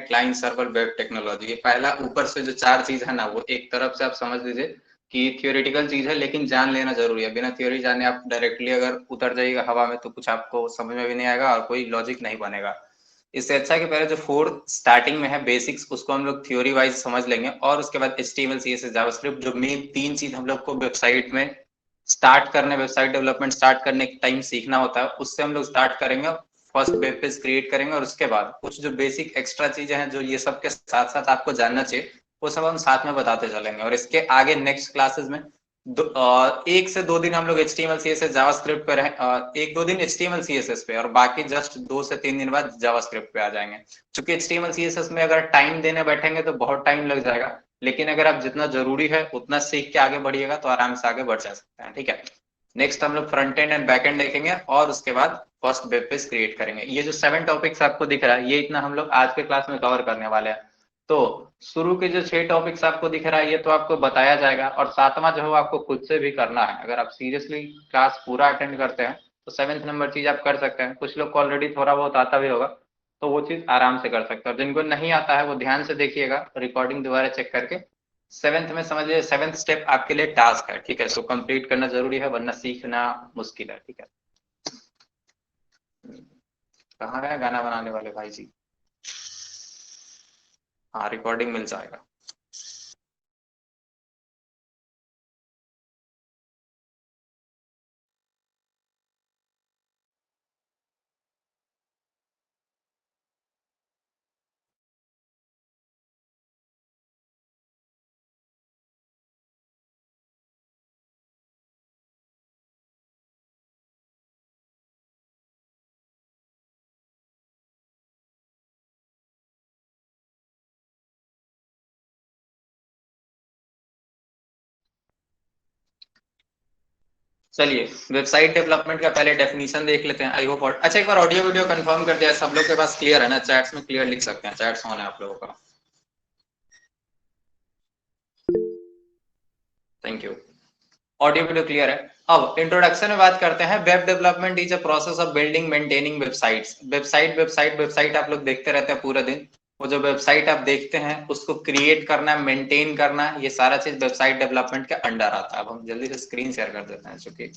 Client server web technology. ये पहला ऊपर से जो 4 चीज है ना, वो एक तरफ से आप समझ लीजिए कि थियोरेटिकल चीज है, लेकिन जान लेना जरूरी है। बिना थ्योरी जाने आप डायरेक्टली अगर उतर जाइएगा हवा में तो कुछ आपको समझ में भी नहीं आएगा और कोई लॉजिक नहीं बनेगा। इससे अच्छा है कि पहले जो 4 स्टार्टिंग में है बेसिक्स, उसको हम लोग थ्योरी वाइज समझ लेंगे, और उसके बाद HTML CSS जावास्क्रिप्ट, जो मेन 3 चीज हम लोग को वेबसाइट में स्टार्ट करने, वेबसाइट डेवलपमेंट स्टार्ट करने के टाइम सीखना होता है, उससे हम लोग स्टार्ट करेंगे। फर्स्ट वेब पेज क्रिएट करेंगे और उसके बाद कुछ जो बेसिक एक्स्ट्रा चीजें हैं जो ये सब के साथ साथ आपको जानना चाहिए, वो सब हम साथ में बताते चलेंगे। और इसके आगे नेक्स्ट क्लासेस में 1 से 2 दिन हम लोग HTML CSS जावास्क्रिप्ट पे रहे, 1-2 दिन HTML CSS पे, और बाकी जस्ट 2 से 3 दिन बाद जावास्क्रिप्ट पे आ जाएंगे। क्योंकि HTML CSS में अगर टाइम देने बैठेंगे तो बहुत टाइम लग जाएगा, लेकिन अगर आप जितना जरूरी है उतना सीख के आगे बढ़िएगा तो आराम से आगे बढ़ जा सकते हैं। ठीक है, नेक्स्ट हम लोग front end and back and देखेंगे और उसके बाद फर्स्ट वेब पेज क्रिएट करेंगे। ये जो 7 टॉपिक्स आपको दिख रहा है, ये इतना हम लोग आज के क्लास में कवर करने वाले हैं। तो शुरू के जो 6 टॉपिक्स आपको दिख रहा है, ये तो आपको बताया जाएगा, और 7वां जो है आपको खुद से भी करना है। अगर आप सीरियसली क्लास पूरा अटेंड करते हैं तो 7th नंबर चीज आप कर सकते हैं। कुछ लोग को ऑलरेडी थोड़ा बहुत आता भी होगा, तो वो चीज आराम से कर सकते हैं। और जिनको नहीं आता है वो ध्यान से देखिएगा, रिकॉर्डिंग दोबारा चेक करके। 7th में समझ लीजिए 7th स्टेप आपके लिए टास्क है। ठीक है, सो कंप्लीट करना जरूरी है, वरना सीखना मुश्किल है। ठीक है, कहाँ गया गाना बनाने वाले भाई जी? हाँ, रिकॉर्डिंग मिल जाएगा। चलिए, वेबसाइट डेवलपमेंट का पहले डेफिनेशन देख लेते हैं। आई होप अच्छा, एक बार ऑडियो वीडियो कंफर्म कर दिया सब लोग के पास क्लियर है ना? चैट्स में क्लियर लिख सकते हैं, चैट्स ऑन है आप लोगों का। Thank you, audio video clear है। अब इंट्रोडक्शन में बात करते हैं। Web development is a process of building maintaining websites. Website आप लोग देखते रहते हैं पूरे दिन। वो जो वेबसाइट आप देखते हैं उसको क्रिएट करना, मेंटेन करना, ये सारा चीज वेबसाइट डेवलपमेंट के अंडर आता है। अब हम जल्दी से स्क्रीन शेयर कर देते हैं चूंकि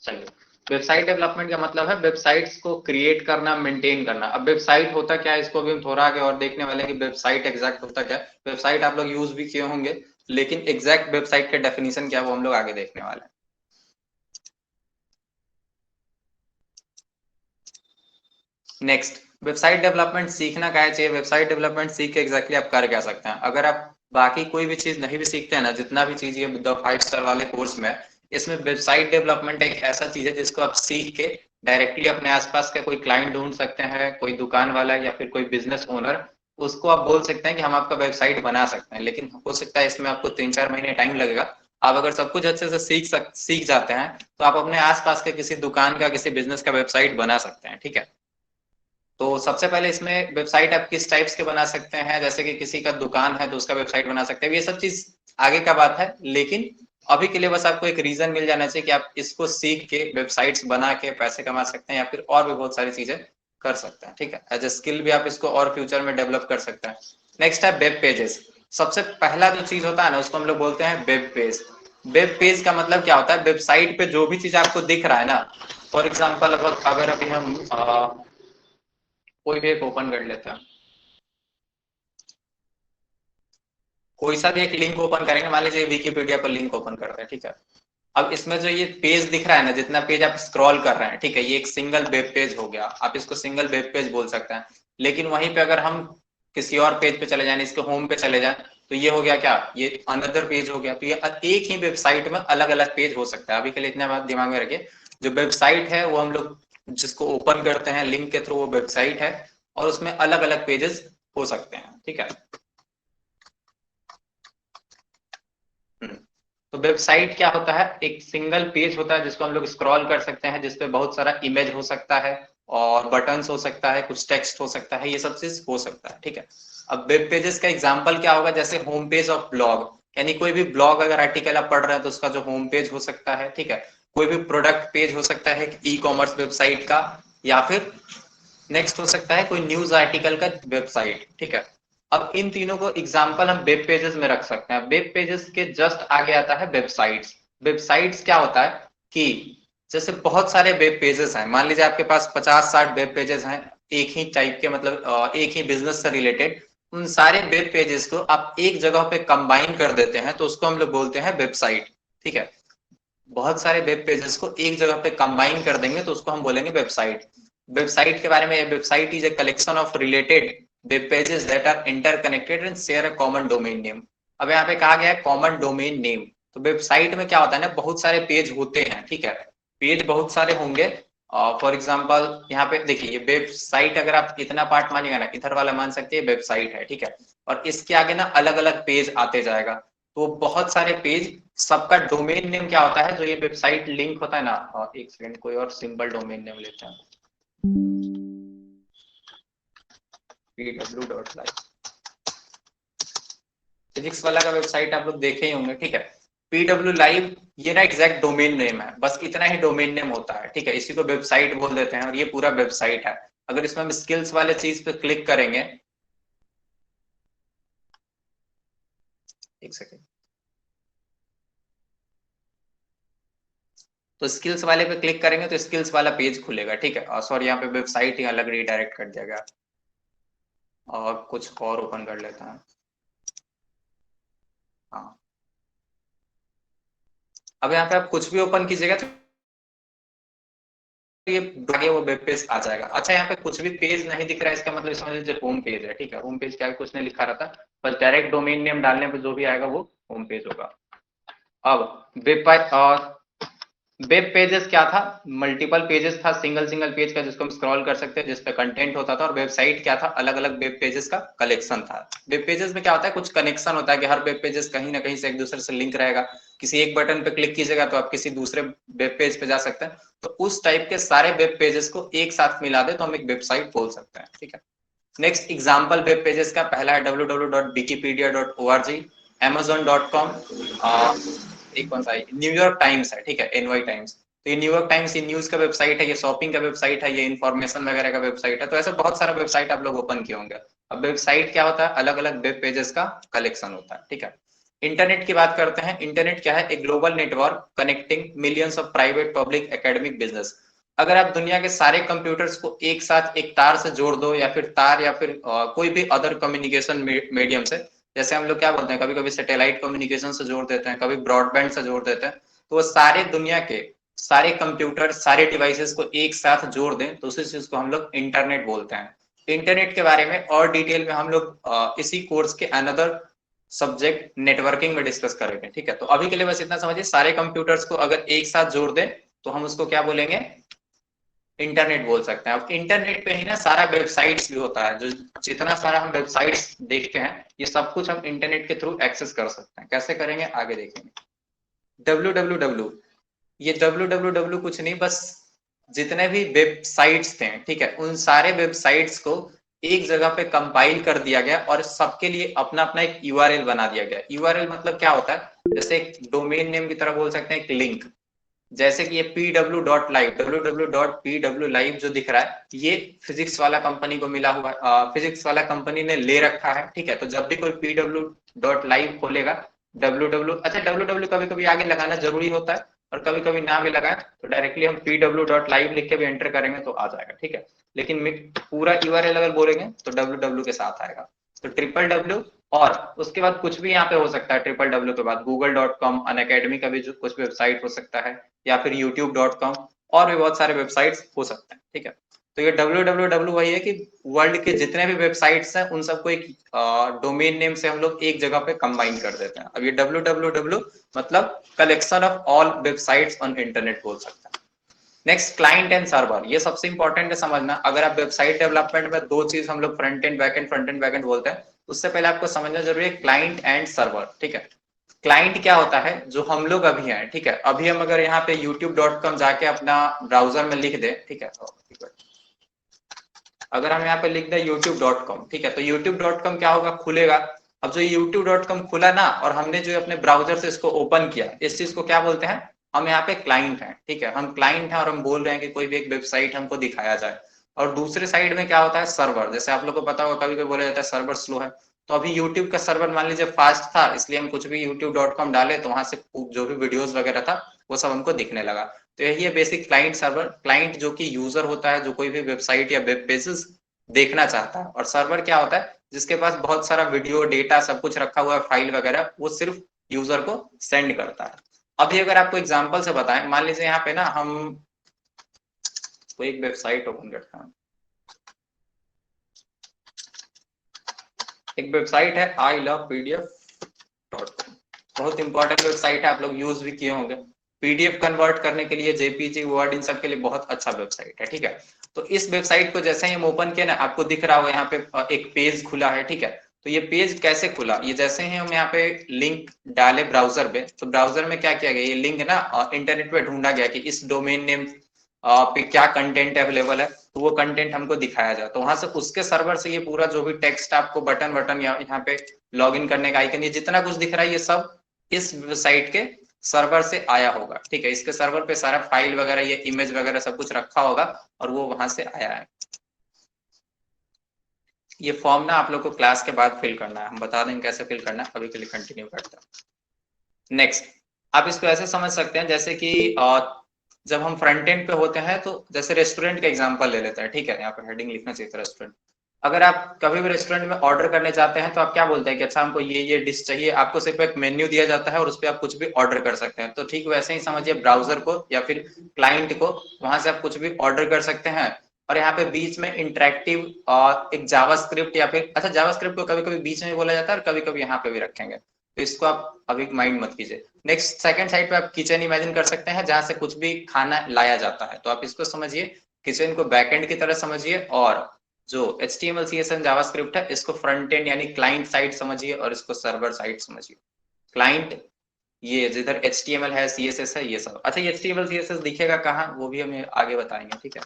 चलिए, वेबसाइट डेवलपमेंट का मतलब है वेबसाइट्स को क्रिएट करना, मेंटेन करना। अब वेबसाइट होता क्या है, इसको भी हम थोड़ा आगे और देखने वाले हैं कि वेबसाइट एग्जैक्ट होता क्या है। वेबसाइट आप लोग यूज भी किए होंगे, लेकिन एग्जैक्ट वेबसाइट का डेफिनेशन क्या है वो हम लोग आगे देखने वाले हैं। नेक्स्ट, वेबसाइट डेवलपमेंट सीखना क्या चाहिए? वेबसाइट डेवलपमेंट सीख के एग्जैक्टली आप कर क्या सकते हैं? अगर आप बाकी कोई भी चीज नहीं भी सीखते हैं ना, जितना भी चीज ये द 5 स्टार वाले कोर्स में, इसमें वेबसाइट डेवलपमेंट एक ऐसा चीज है जिसको आप सीख के डायरेक्टली अपने आसपास का कोई क्लाइंट ढूंढ सकते हैं, कोई दुकान वाला या फिर कोई बिजनेस ओनर, उसको आप बोल सकते हैं कि हम आपका वेबसाइट बना सकते हैं। लेकिन हो सकता है इसमें आपको 3-4 महीने टाइम लगेगा। आप अगर सब कुछ अच्छे से सीख जाते हैं तो आप अपने आसपास के किसी दुकान का, किसी बिजनेस का वेबसाइट बना सकते हैं। ठीक है, तो सबसे पहले इसमें वेबसाइट आप किस टाइप्स के बना सकते हैं, जैसे कि किसी का दुकान है तो उसका वेबसाइट बना सकते हैं। ये सब चीज आगे का बात है, लेकिन अभी के लिए बस आपको एक रीजन मिल जाना चाहिए कि आप इसको सीख के वेबसाइट्स बना के पैसे कमा सकते हैं, या फिर और भी बहुत सारी चीजें कर सकते हैं। ठीक है, एज ए स्किल भी आप इसको और फ्यूचर में डेवलप कर सकते हैं। नेक्स्ट है वेब पेजेस। सबसे पहला जो चीज होता है ना, उसको हम लोग बोलते हैं वेब पेज। वेब पेज का मतलब क्या होता है? वेबसाइट पे जो भी चीज आपको दिख रहा है ना, फॉर एग्जाम्पल अगर अभी हम कोई भी एक ओपन कर लेते हैं, कोई सा भी एक लिंक ओपन करेंगे, मान लीजिए विकीपीडिया पर लिंक ओपन करते हैं। ठीक है, अब इसमें जो ये पेज दिख रहा है ना, जितना पेज आप स्क्रॉल कर रहे हैं, ठीक है, ये एक सिंगल वेब पेज हो गया, आप इसको सिंगल वेब पेज बोल सकते हैं। लेकिन वहीं पे अगर हम किसी और पेज पे चले जाए, इसके होम पे चले जाए, तो ये हो गया क्या, ये अनदर पेज हो गया। तो ये एक ही वेबसाइट में अलग अलग पेज हो सकता है। अभी के लिए इतना बात दिमाग में रखिए, जो वेबसाइट है वो हम लोग जिसको ओपन करते हैं लिंक के थ्रू, वो वेबसाइट है, और उसमें अलग अलग पेजेस हो सकते हैं। ठीक है, हम्म। तो वेबसाइट क्या होता है? एक सिंगल पेज होता है जिसको हम लोग स्क्रॉल कर सकते हैं, जिसपे बहुत सारा इमेज हो सकता है, और बटन्स हो सकता है, कुछ टेक्स्ट हो सकता है, ये सब चीज हो सकता है, ठीक है। अब वेब पेजेस का एग्जांपल क्या होगा, जैसे होम पेज ऑफ ब्लॉग, यानी कोई भी ब्लॉग अगर आर्टिकल आप पढ़ रहे हैं तो उसका जो होम पेज हो सकता है, ठीक है। कोई भी प्रोडक्ट पेज हो सकता है ई कॉमर्स वेबसाइट का, या फिर नेक्स्ट हो सकता है कोई न्यूज आर्टिकल का वेबसाइट, ठीक है। अब इन तीनों को एग्जांपल हम वेब पेजेस में रख सकते हैं। वेब पेजेस के जस्ट आगे आता है वेबसाइट्स। वेबसाइट्स क्या होता है कि जैसे बहुत सारे वेब पेजेस हैं, मान लीजिए आपके पास 50-60 वेब पेजेस हैं एक ही टाइप के, मतलब एक ही बिजनेस से रिलेटेड। उन सारे वेब पेजेस को आप एक जगह पे कंबाइन कर देते हैं तो उसको हम लोग बोलते हैं वेबसाइट, ठीक है। बहुत सारे वेब पेजेस को एक जगह पे कंबाइन कर देंगे तो उसको हम बोलेंगे वेबसाइट। वेबसाइट के बारे में, website is a collection of related web pages that are interconnected and share a common domain name. अब यहाँ पे कहा गया है कॉमन डोमेन नेम। तो वेबसाइट में क्या होता है ना, बहुत सारे पेज होते हैं, ठीक है। पेज बहुत सारे होंगे। फॉर एग्जाम्पल यहाँ पे देखिए, ये वेबसाइट अगर आप इतना पार्ट मानिएगा ना, इधर वाला मान सकते हैं वेबसाइट है, ठीक है। और इसके आगे ना अलग अलग पेज आते जाएगा, तो बहुत सारे पेज, सबका डोमेन नेम क्या होता है, जो ये वेबसाइट लिंक होता है ना, एक सेकंड कोई और सिंपल डोमेन नेम लेते हैं, pw.live। फिजिक्स वाला का वेबसाइट आप लोग देखे ही होंगे, ठीक है। pw live ये ना एग्जैक्ट डोमेन नेम है, बस इतना ही डोमेन नेम होता है, ठीक है। इसी को वेबसाइट बोल देते हैं और ये पूरा वेबसाइट है। अगर इसमें हम स्किल्स वाले चीज पे क्लिक करेंगे, एक सेकेंड, तो स्किल्स वाले पे क्लिक करेंगे तो स्किल्स वाला पेज खुलेगा, ठीक है। सॉरी, यहाँ पे वेबसाइट ही अलग रीडायरेक्ट कर दिया गया, और कुछ और ओपन कर लेता है। हाँ, अब यहाँ पे आप कुछ भी ओपन कीजिएगा तो ये आगे वो वेब पेज आ जाएगा। अच्छा, यहाँ पे कुछ भी पेज नहीं दिख रहा है, इसका मतलब समझ लीजिए होम पेज है, ठीक है। होम पेज क्या है, कुछ नहीं लिखा रहता, बस डायरेक्ट डोमेन नेम डालने पर जो भी आएगा वो होम पेज होगा। अब वेब पेजेस क्या था, मल्टीपल पेजेस था, सिंगल सिंगल पेज का जिसको हम स्क्रॉल कर सकते हैं, जिसपे कंटेंट होता था। और वेबसाइट क्या था, अलग अलग वेब पेजेस का कलेक्शन था। वेब पेजेस में क्या होता है, कुछ कनेक्शन होता है कि हर वेब पेजेस कहीं ना कहीं से एक दूसरे से लिंक रहेगा। किसी एक बटन पे क्लिक कीजिएगा तो आप किसी दूसरे वेब पेज पे जा सकते हैं। तो उस टाइप के सारे वेब पेजेस को एक साथ मिला दे तो हम एक वेबसाइट बोल सकते हैं, ठीक है। नेक्स्ट एग्जाम्पल वेब पेजेस का पहला है www.wikipedia.org, amazon.com, एक कौन सा है, न्यूयॉर्क टाइम्स है, ठीक है, एनवाई टाइम्स। तो ये न्यूयॉर्क टाइम्स, ये न्यूज का वेबसाइट है, ये शॉपिंग का वेबसाइट है, ये इन्फॉर्मेशन वगैरह का वेबसाइट है। तो ऐसे बहुत सारा वेबसाइट आप लोग ओपन किए होंगे। अब वेबसाइट क्या होता है, अलग अलग वेब पेजेस का कलेक्शन होता है, ठीक है। इंटरनेट की बात करते हैं। इंटरनेट क्या है, एक global network connecting millions of private, public, academic, business. अगर आप दुनिया के सारे कंप्यूटर्स को एक साथ एक तार से जोड़ दो, या फिर तार, या फिर कोई भी अदर कम्युनिकेशन मीडियम से, जैसे हम लोग क्या बोलते हैं, कभी कभी सैटेलाइट कम्युनिकेशन से जोड़ देते हैं, कभी ब्रॉडबैंड से जोड़ देते हैं, तो वो सारे दुनिया के सारे कंप्यूटर, सारे डिवाइसेस को एक साथ जोड़ दें तो उसी चीज को हम लोग इंटरनेट बोलते हैं। इंटरनेट के बारे में और डिटेल में हम लोग इसी कोर्स के अनदर सब्जेक्ट नेटवर्किंग में डिस्कस करेंगे, ठीक है। तो अभी के लिए बस इतना समझिए, सारे कंप्यूटर्स को अगर एक साथ जोड़ दें तो हम उसको क्या बोलेंगे, इंटरनेट बोल सकते हैं। अब इंटरनेट पे ही ना सारा वेबसाइट्स भी होता है, जो जितना सारा हम वेबसाइट्स देखते हैं ये सब कुछ हम इंटरनेट के थ्रू एक्सेस कर सकते हैं। कैसे करेंगे आगे देखेंगे। www, ये www कुछ नहीं, बस जितने भी वेबसाइट्स थे, ठीक है, उन सारे वेबसाइट्स को एक जगह पे कंपाइल कर दिया गया और सबके लिए अपना अपना एक यूआरएल बना दिया गया। यूआरएल मतलब क्या होता है, जैसे एक डोमेन नेम की तरह बोल सकते हैं, एक लिंक। जैसे कि ये pw.live, www.pwlive जो दिख रहा है, ये फिजिक्स वाला कंपनी को मिला हुआ, फिजिक्स वाला कंपनी ने ले रखा है, ठीक है। तो जब भी कोई pw.live खोलेगा, अच्छा www कभी कभी आगे लगाना जरूरी होता है और कभी कभी ना भी लगाए तो डायरेक्टली हम pw.live लिख के भी एंटर करेंगे तो आ जाएगा, ठीक है। लेकिन पूरा यूआरएल अगर बोलेंगे तो www के साथ आएगा। तो www, और उसके बाद कुछ भी यहाँ पे हो सकता है। www के बाद google.com, अनअकैडमी का भी जो कुछ वेबसाइट हो सकता है, या फिर youtube.com, और भी बहुत सारे वेबसाइट्स हो सकते हैं, ठीक है। तो ये www वही है कि वर्ल्ड के जितने भी वेबसाइट्स हैं उन सबको एक डोमेन नेम से हम लोग एक जगह पे कंबाइन कर देते हैं। अब ये www मतलब collection of all websites on internet बोल सकते हैं। नेक्स्ट, क्लाइंट एंड सर्वर, ये सबसे इंपॉर्टेंट है समझना। अगर आप वेबसाइट डेवलपमेंट में दो चीज हम लोग फ्रंट एंड बैक एंड बोलते हैं, उससे पहले आपको समझना जरूरी है क्लाइंट एंड सर्वर, ठीक है। क्लाइंट क्या होता है, जो हम लोग अभी हैं, ठीक है। अभी हम अगर यहाँ पे youtube.com जाके अपना ब्राउजर में लिख दे, ठीक है, अगर हम यहाँ पे लिख दें youtube.com, ठीक है, तो youtube.com क्या होगा, खुलेगा। अब जो youtube.com खुला ना, और हमने जो अपने ब्राउजर से इसको ओपन किया, इस चीज को क्या बोलते हैं, हम यहाँ पे क्लाइंट हैं, ठीक है, हम क्लाइंट हैं और हम बोल रहे हैं कि कोई भी एक वेबसाइट हमको दिखाया जाए। और दूसरे साइड में क्या होता है, सर्वर। जैसे आप लोग को पता होगा, कभी कभी बोला जाता है सर्वर स्लो है, तो अभी YouTube का सर्वर मान लीजिए फास्ट था, इसलिए हम कुछ भी youtube.com डाले तो वहां से जो भी वीडियोस वगैरह था वो सब हमको दिखने लगा। तो यही है बेसिक क्लाइंट सर्वर। क्लाइंट जो कि यूजर होता है, जो कोई भी वेबसाइट या वेब पेजेस देखना चाहता है, और सर्वर क्या होता है, जिसके पास बहुत सारा वीडियो डेटा सब कुछ रखा हुआ है, फाइल वगैरह, वो सिर्फ यूजर को सेंड करता है। अभी अगर आपको एग्जांपल से बताएं, मान लीजिए यहाँ पे ना हम कोई एक वेबसाइट ओपन करते हैं, एक वेबसाइट है ilovepdf.com, बहुत इंपॉर्टेंट वेबसाइट है, आप लोग यूज भी किए होंगे। पीडीएफ कन्वर्ट करने के लिए, जेपीजी, वर्ड, इन सब के लिए बहुत अच्छा वेबसाइट है, ठीक है। तो इस वेबसाइट को जैसे ही हम ओपन किया ना, आपको दिख रहा होगा यहाँ पे एक पेज खुला है, ठीक है। तो ये पेज कैसे खुला, ये जैसे ही हम यहाँ पे लिंक डाले ब्राउजर पे, तो ब्राउजर में क्या किया गया, ये लिंक ना इंटरनेट पे ढूंढा गया कि इस डोमेन नेम पे क्या कंटेंट अवेलेबल है, तो वो कंटेंट हमको दिखाया जाए। तो वहां से उसके सर्वर से ये पूरा जो भी टेक्स्ट आपको बटन बटन या यहाँ पे लॉग इन करने का आइकन, ये जितना कुछ दिख रहा है, ये सब इस साइट के सर्वर से आया होगा, ठीक है। इसके सर्वर पे सारा फाइल वगैरह, ये इमेज वगैरह सब कुछ रखा होगा, और वो वहां से आया है। ये फॉर्म ना आप लोग को क्लास के बाद फिल करना है, हम बता देंगे कैसे फिल करना है, अभी के लिए कंटिन्यू करते हैं। नेक्स्ट, आप इसको ऐसे समझ सकते हैं जैसे कि जब हम फ्रंट एंड पे होते हैं, तो जैसे रेस्टोरेंट का एग्जांपल ले लेते हैं, ठीक है, यहाँ पे हेडिंग लिखना चाहिए था रेस्टोरेंट। अगर आप कभी भी रेस्टोरेंट में ऑर्डर करने जाते हैं, तो आप क्या बोलते हैं कि अच्छा हमको ये डिश चाहिए, आपको सिर्फ एक मेन्यू दिया जाता है और उस पर आप कुछ भी ऑर्डर कर सकते हैं। तो ठीक वैसे ही समझिए ब्राउजर को या फिर क्लाइंट को, वहां से आप कुछ भी ऑर्डर कर सकते हैं। और यहाँ पे बीच में इंटरेक्टिव एक जावास्क्रिप्ट, या फिर अच्छा जावास्क्रिप्ट को कभी कभी बीच में बोला जाता है और कभी कभी यहाँ पे भी रखेंगे, तो इसको आप अभी माइंड मत कीजिए। नेक्स्ट, सेकंड साइड पे आप किचन इमेजिन कर सकते हैं, जहां से कुछ भी खाना लाया जाता है, तो आप इसको समझिए, किचन को बैकएंड की तरह समझिए, और जो HTML CSS जावास्क्रिप्ट है, इसको फ्रंट एंड यानी क्लाइंट साइड समझिए, और इसको सर्वर साइड समझिए। क्लाइंट ये जिधर HTML है, CSS है, ये सब। अच्छा, ये HTML CSS दिखेगा कहाँ, वो भी हमें आगे बताएंगे, ठीक है।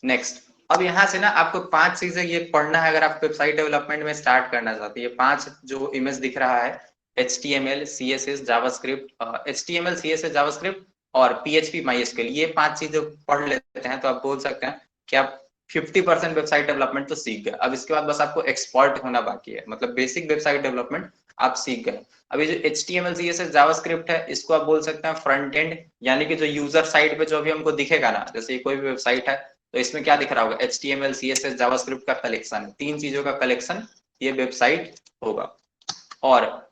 नेक्स्ट, अब यहाँ से ना आपको 5 चीजें ये पढ़ना है, अगर आप वेबसाइट डेवलपमेंट में स्टार्ट करना चाहते हैं। ये 5 जो इमेज दिख रहा है, HTML CSS JavaScript, HTML CSS JavaScript और PHP MySQL, ये 5 चीजें पढ़ लेते हैं, तो आप बोल सकते हैं कि आप 50% वेबसाइट डेवलपमेंट तो सीख गए। अब इसके बाद बस आपको एक्सपर्ट होना बाकी है, मतलब बेसिक वेबसाइट डेवलपमेंट आप सीख गए। अभी जो HTML CSS जावास्क्रिप्ट है, इसको आप बोल सकते हैं फ्रंट एंड, यानी कि जो यूजर साइड पे जो भी हमको दिखेगा ना, जैसे कोई भी वेबसाइट है, तो इसमें क्या दिख रहा होगा, HTML CSS जावास्क्रिप्ट का कलेक्शन, 3 चीजों का कलेक्शन ये वेबसाइट होगा। और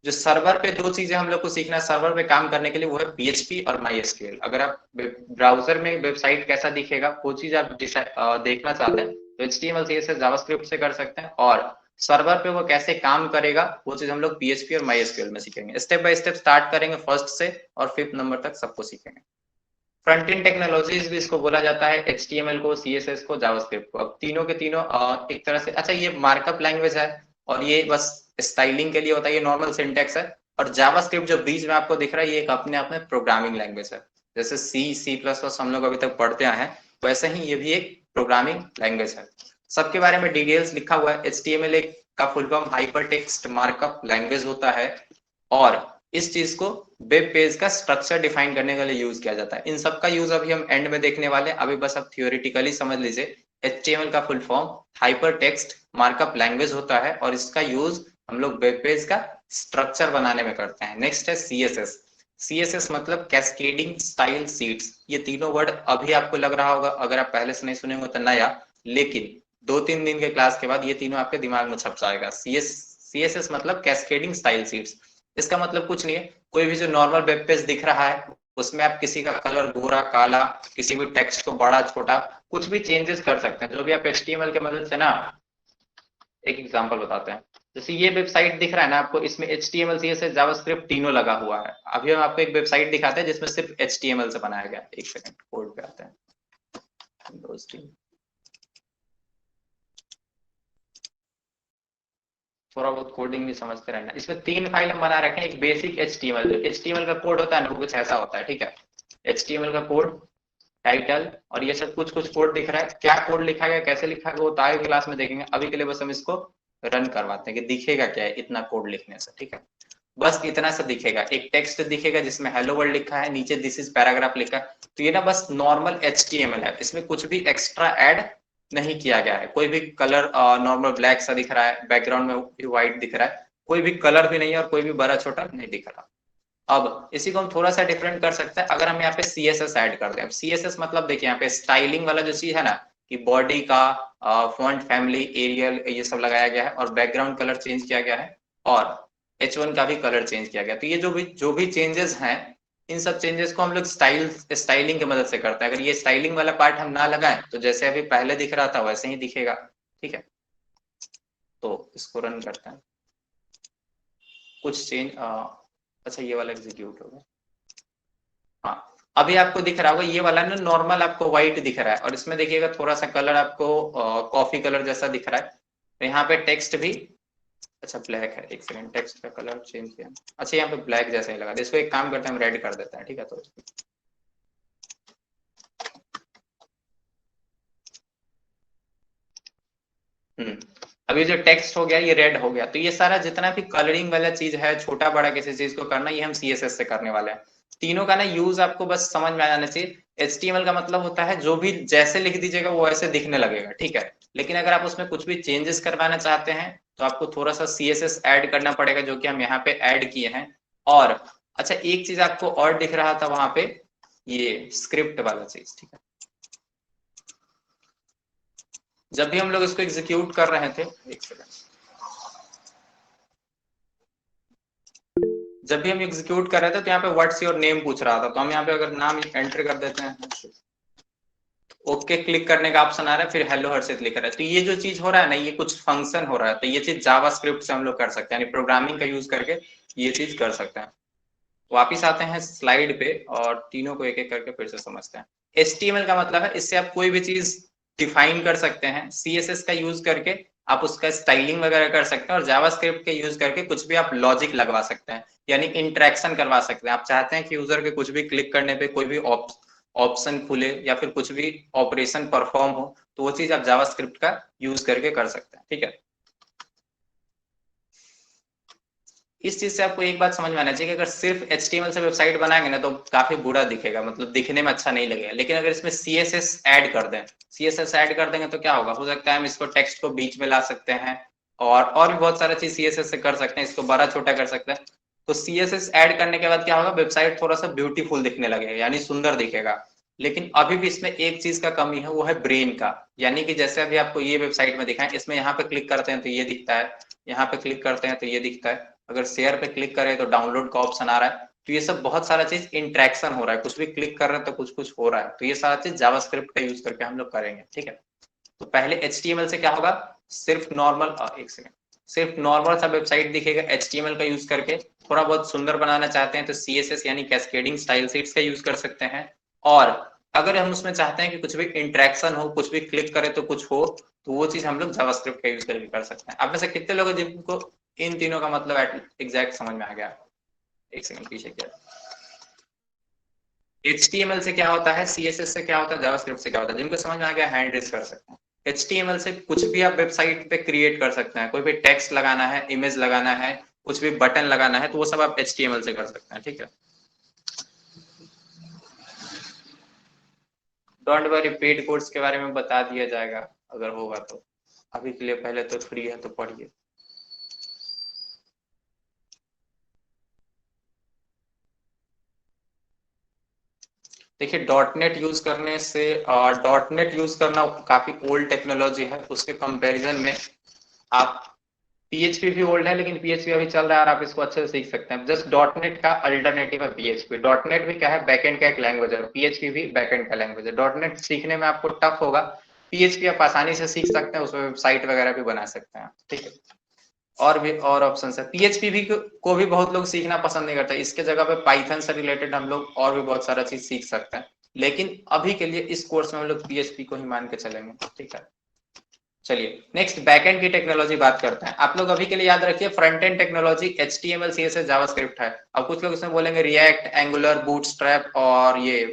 जो सर्वर पे 2 चीजें हम लोग को सीखना है सर्वर पे काम करने के लिए, वो है PHP और MySQL। अगर आप ब्राउजर में वेबसाइट कैसा दिखेगा, वो चीज आप देखना चाहते हैं, तो HTML CSS जावास्क्रिप्ट से कर सकते हैं, और सर्वर पे वो कैसे काम करेगा, वो चीज हम लोग PHP और MySQL में सीखेंगे। स्टेप बाय स्टेप स्टार्ट करेंगे, फर्स्ट से और 5th नंबर तक सबको सीखेंगे। फ्रंट एंड टेक्नोलॉजीज भी इसको बोला जाता है, HTML को, CSS को, जावास्क्रिप्ट को। अब तीनों के तीनों एक तरह से, अच्छा ये मार्कअप लैंग्वेज है, और ये बस स्टाइलिंग के लिए होता है, ये नॉर्मल सिंटेक्स है। और जावास्क्रिप्ट जो बीच में आपको दिख रहा है, ये एक अपने आप में प्रोग्रामिंग लैंग्वेज है। जैसे C++ हम लोग अभी तक पढ़ते आए हैं, वैसे ही ये भी एक प्रोग्रामिंग लैंग्वेज है। सबके बारे में डिटेल्स लिखा हुआ है। HTML एक का full form hyper text markup language होता है, और इस चीज को वेब पेज का स्ट्रक्चर डिफाइन करने के लिए यूज किया जाता है। इन सब का यूज अभी हम एंड में देखने वाले हैं, अभी बस आप थियोरेटिकली समझ लीजिए। HTML का full form hyper text markup language होता है, और इसका यूज हम लोग वेब पेज का स्ट्रक्चर बनाने में करते हैं। नेक्स्ट है CSS। CSS मतलब कैस्केडिंग स्टाइल शीट्स। ये तीनों वर्ड अभी आपको लग रहा होगा, अगर आप पहले से नहीं सुने होंगे तो नया, लेकिन 2-3 दिन के क्लास के बाद ये तीनों आपके दिमाग में छप जाएगा। CSS मतलब कैस्केडिंग स्टाइल शीट्स। इसका मतलब कुछ नहीं है, कोई भी जो नॉर्मल वेब पेज दिख रहा है, उसमें आप किसी का कलर गोरा काला, किसी भी टेक्स्ट को बड़ा छोटा, कुछ भी चेंजेस कर सकते हैं, जो भी आप HTML के मदद से ना। एक एग्जांपल बताते हैं, जैसे ये वेबसाइट दिख रहा है ना आपको, इसमें HTML CSS जावास्क्रिप्ट तीनों लगा हुआ है। अभी हम आपको एक वेबसाइट दिखाते हैं जिसमें सिर्फ HTML से बनाया गया। एक सेकंड, कोड पे आते हैं। थोड़ा बहुत कोडिंग भी समझते रहना। इसमें 3 फाइल हम बना रखे हैं। एक बेसिक HTML, जो HTML का कोड होता है ना, वो कुछ ऐसा होता है, ठीक है। HTML का कोड टाइटल और ये सब कुछ कुछ कोड दिख रहा है। क्या कोड लिखा गया, कैसे लिखा गया, वो तो आगे क्लास में देखेंगे। अभी के लिए बस हम इसको रन करवाते हैं कि दिखेगा क्या है इतना कोड लिखने से। ठीक है, बस इतना सा दिखेगा, एक टेक्स्ट दिखेगा जिसमें हेलो वर्ल्ड लिखा है, नीचे दिस इज पैराग्राफ लिखा है। तो ये ना बस नॉर्मल HTML है, इसमें कुछ भी एक्स्ट्रा ऐड नहीं किया गया है। कोई भी कलर नॉर्मल ब्लैक सा दिख रहा है, बैकग्राउंड में भी व्हाइट दिख रहा है, कोई भी कलर भी नहीं है और कोई भी बड़ा छोटा नहीं दिख रहा। अब इसी को हम थोड़ा सा डिफरेंट कर सकते हैं अगर हम यहाँ पे CSS ऐड कर दें। CSS मतलब देखिए यहाँ पे स्टाइलिंग वाला जो चीज है ना, कि बॉडी का फॉन्ट फैमिली एरियल ये सब लगाया गया है और बैकग्राउंड कलर चेंज किया गया है और H1 का भी कलर चेंज किया गया। तो ये जो भी चेंजेस हैं, इन सब चेंजेस को हम लोग स्टाइलिंग की मदद से करते हैं। अगर ये स्टाइलिंग वाला पार्ट हम ना लगाएं तो जैसे अभी पहले दिख रहा था वैसे ही दिखेगा। ठीक है, तो इसको रन करते हैं। कुछ चेंज अच्छा ये वाला एग्जीक्यूट हो गया। हाँ, अभी आपको दिख रहा होगा ये वाला ना नॉर्मल आपको व्हाइट दिख रहा है और इसमें देखिएगा थोड़ा सा कलर आपको कॉफी कलर जैसा दिख रहा है। तो यहाँ पे टेक्स्ट भी अच्छा ब्लैक है। एक सेकंड, टेक्स्ट का कलर चेंज किया। अच्छा यहाँ पे ब्लैक जैसा ही लगा, इसको एक काम करते हैं हम रेड कर देते हैं। ठीक है, तो अभी जो टेक्स्ट हो गया ये रेड हो गया। तो ये सारा जितना भी कलरिंग वाला चीज है, छोटा बड़ा किसी चीज को करना, ये हम CSS से करने वाले हैं। तीनों का ना यूज आपको बस समझ में आ जाना चाहिए। HTML का मतलब होता है जो भी जैसे लिख दीजिएगा वो ऐसे दिखने लगेगा। ठीक है, लेकिन अगर आप उसमें कुछ भी चेंजेस करवाना चाहते हैं तो आपको थोड़ा सा CSS ऐड करना पड़ेगा, जो कि हम यहाँ पे ऐड किए हैं। और अच्छा एक चीज आपको और दिख रहा था वहां पे, ये स्क्रिप्ट वाला चीज। ठीक है, जब भी हम लोग इसको एग्जीक्यूट कर रहे थे, एक सेकंड, जब भी हम एग्जीक्यूट कर रहे थे तो यहाँ पे व्हाट्स योर नेम पूछ रहा था। तो हम यहाँ पे अगर नाम एंटर कर देते हैं, ओके क्लिक करने का ऑप्शन आ रहा है, फिर हेलो हर्षित लिख रहा है। तो ये जो चीज हो रहा है ना, ये कुछ फंक्शन हो रहा है। तो ये चीज जावास्क्रिप्ट से हम लोग कर सकते हैं, यानी प्रोग्रामिंग का यूज करके ये चीज कर सकते हैं। वापिस आते हैं स्लाइड पे और तीनों को एक एक करके फिर से समझते हैं। HTML का मतलब है इससे आप कोई भी चीज डिफाइन कर सकते हैं। CSS का यूज करके आप उसका स्टाइलिंग वगैरह कर सकते हैं और जावास्क्रिप्ट के यूज करके कुछ भी आप लॉजिक लगवा सकते हैं, यानी इंटरेक्शन करवा सकते हैं। आप चाहते हैं कि यूजर के कुछ भी क्लिक करने पे कोई भी ऑप्शन खुले या फिर कुछ भी ऑपरेशन परफॉर्म हो, तो वो चीज आप जावास्क्रिप्ट का यूज करके कर सकते हैं। ठीक है, इस चीज से आपको एक बात समझ में आना चाहिए कि अगर सिर्फ HTML से वेबसाइट बनाएंगे ना तो काफी बुरा दिखेगा, मतलब दिखने में अच्छा नहीं लगेगा। लेकिन अगर इसमें CSS ऐड कर दें, CSS ऐड कर देंगे तो क्या होगा, हो सकता है हम इसको टेक्स्ट को बीच में ला सकते हैं और भी बहुत सारा चीज CSS से कर सकते हैं, इसको बड़ा छोटा कर सकते हैं। तो CSS ऐड करने के बाद क्या होगा, वेबसाइट थोड़ा सा ब्यूटीफुल दिखने लगेगा, यानी सुंदर दिखेगा। लेकिन अभी भी इसमें एक चीज का कमी है, वो है ब्रेन का। यानी कि जैसे अभी आपको ये वेबसाइट में दिखा है, इसमें यहाँ पे क्लिक करते हैं तो ये दिखता है, यहाँ पे क्लिक करते हैं तो ये दिखता है, अगर शेयर पे क्लिक करें तो डाउनलोड का ऑप्शन आ रहा है। तो ये सब बहुत सारा चीज इंटरेक्शन हो रहा है, कुछ भी क्लिक कर रहे हैं तो कुछ कुछ हो रहा है। तो ये सारा चीज जावास्क्रिप्ट का यूज करके हम लोग करेंगे। ठीक है, तो पहले HTML से क्या होगा, सिर्फ नॉर्मल एक सेकेंड, सिर्फ नॉर्मल सा वेबसाइट दिखेगा। HTML का यूज करके थोड़ा बहुत सुंदर बनाना चाहते हैं तो CSS यानी कैस्केडिंग स्टाइल शीट्स का यूज कर सकते हैं। और अगर हम उसमें चाहते हैं कि कुछ भी इंटरेक्शन हो, कुछ भी क्लिक करें तो कुछ हो, तो वो चीज हम लोग जावास्क्रिप्ट का यूज करके कर सकते हैं। आप में से कितने लोग हैं जिनको इन तीनों का मतलब एग्जैक्ट समझ में आ गया? एक सेकंड पीछे क्या, HTML से क्या होता है, CSS से क्या होता है, जावास्क्रिप्ट से क्या होता है, जिनको समझ में आ गया हैंड रेज कर सकते हैं। HTML से कुछ भी आप वेबसाइट पे क्रिएट कर सकते हैं, कोई भी टेक्स्ट लगाना है, इमेज लगाना है, कुछ भी बटन लगाना है, तो वो सब आप HTML से कर सकते हैं। ठीक है, डोंट वरी, पेड कोर्स के बारे में बता दिया जाएगा अगर होगा तो। अभी के लिए पहले तो फ्री है तो पढ़िए। देखिए डॉटनेट यूज करने से, डॉटनेट यूज करना काफी ओल्ड टेक्नोलॉजी है, उसके कंपैरिजन में आप PHP भी ओल्ड है लेकिन PHP अभी चल रहा है और आप इसको अच्छे से सीख सकते हैं। जस्ट डॉटनेट का अल्टरनेटिव है PHP। डॉटनेट भी क्या है, बैकएंड का एक लैंग्वेज है, PHP भी बैकएंड का लैंग्वेज है। डॉटनेट सीखने में आपको टफ होगा, PHP आप आसानी से सीख सकते हैं, उसमें वेबसाइट वगैरह भी बना सकते हैं। ठीक है, और भी और ऑप्शन है। PHP भी को भी बहुत लोग सीखना पसंद नहीं करते, इसके जगह पे पाइथन से रिलेटेड हम लोग और भी बहुत सारा चीज सीख सकते हैं। लेकिन अभी के लिए इस कोर्स में हम लोग PHP को ही मान के चलेंगे। ठीक है, चलिए नेक्स्ट बैकएंड की टेक्नोलॉजी बात करते हैं। आप लोग अभी के लिए याद रखिए front end technology HTML CSS JavaScript है। अब कुछ लोग इसमें बोलेंगे रिएक्ट, एंगुलर, बूटस्ट्रैप और ये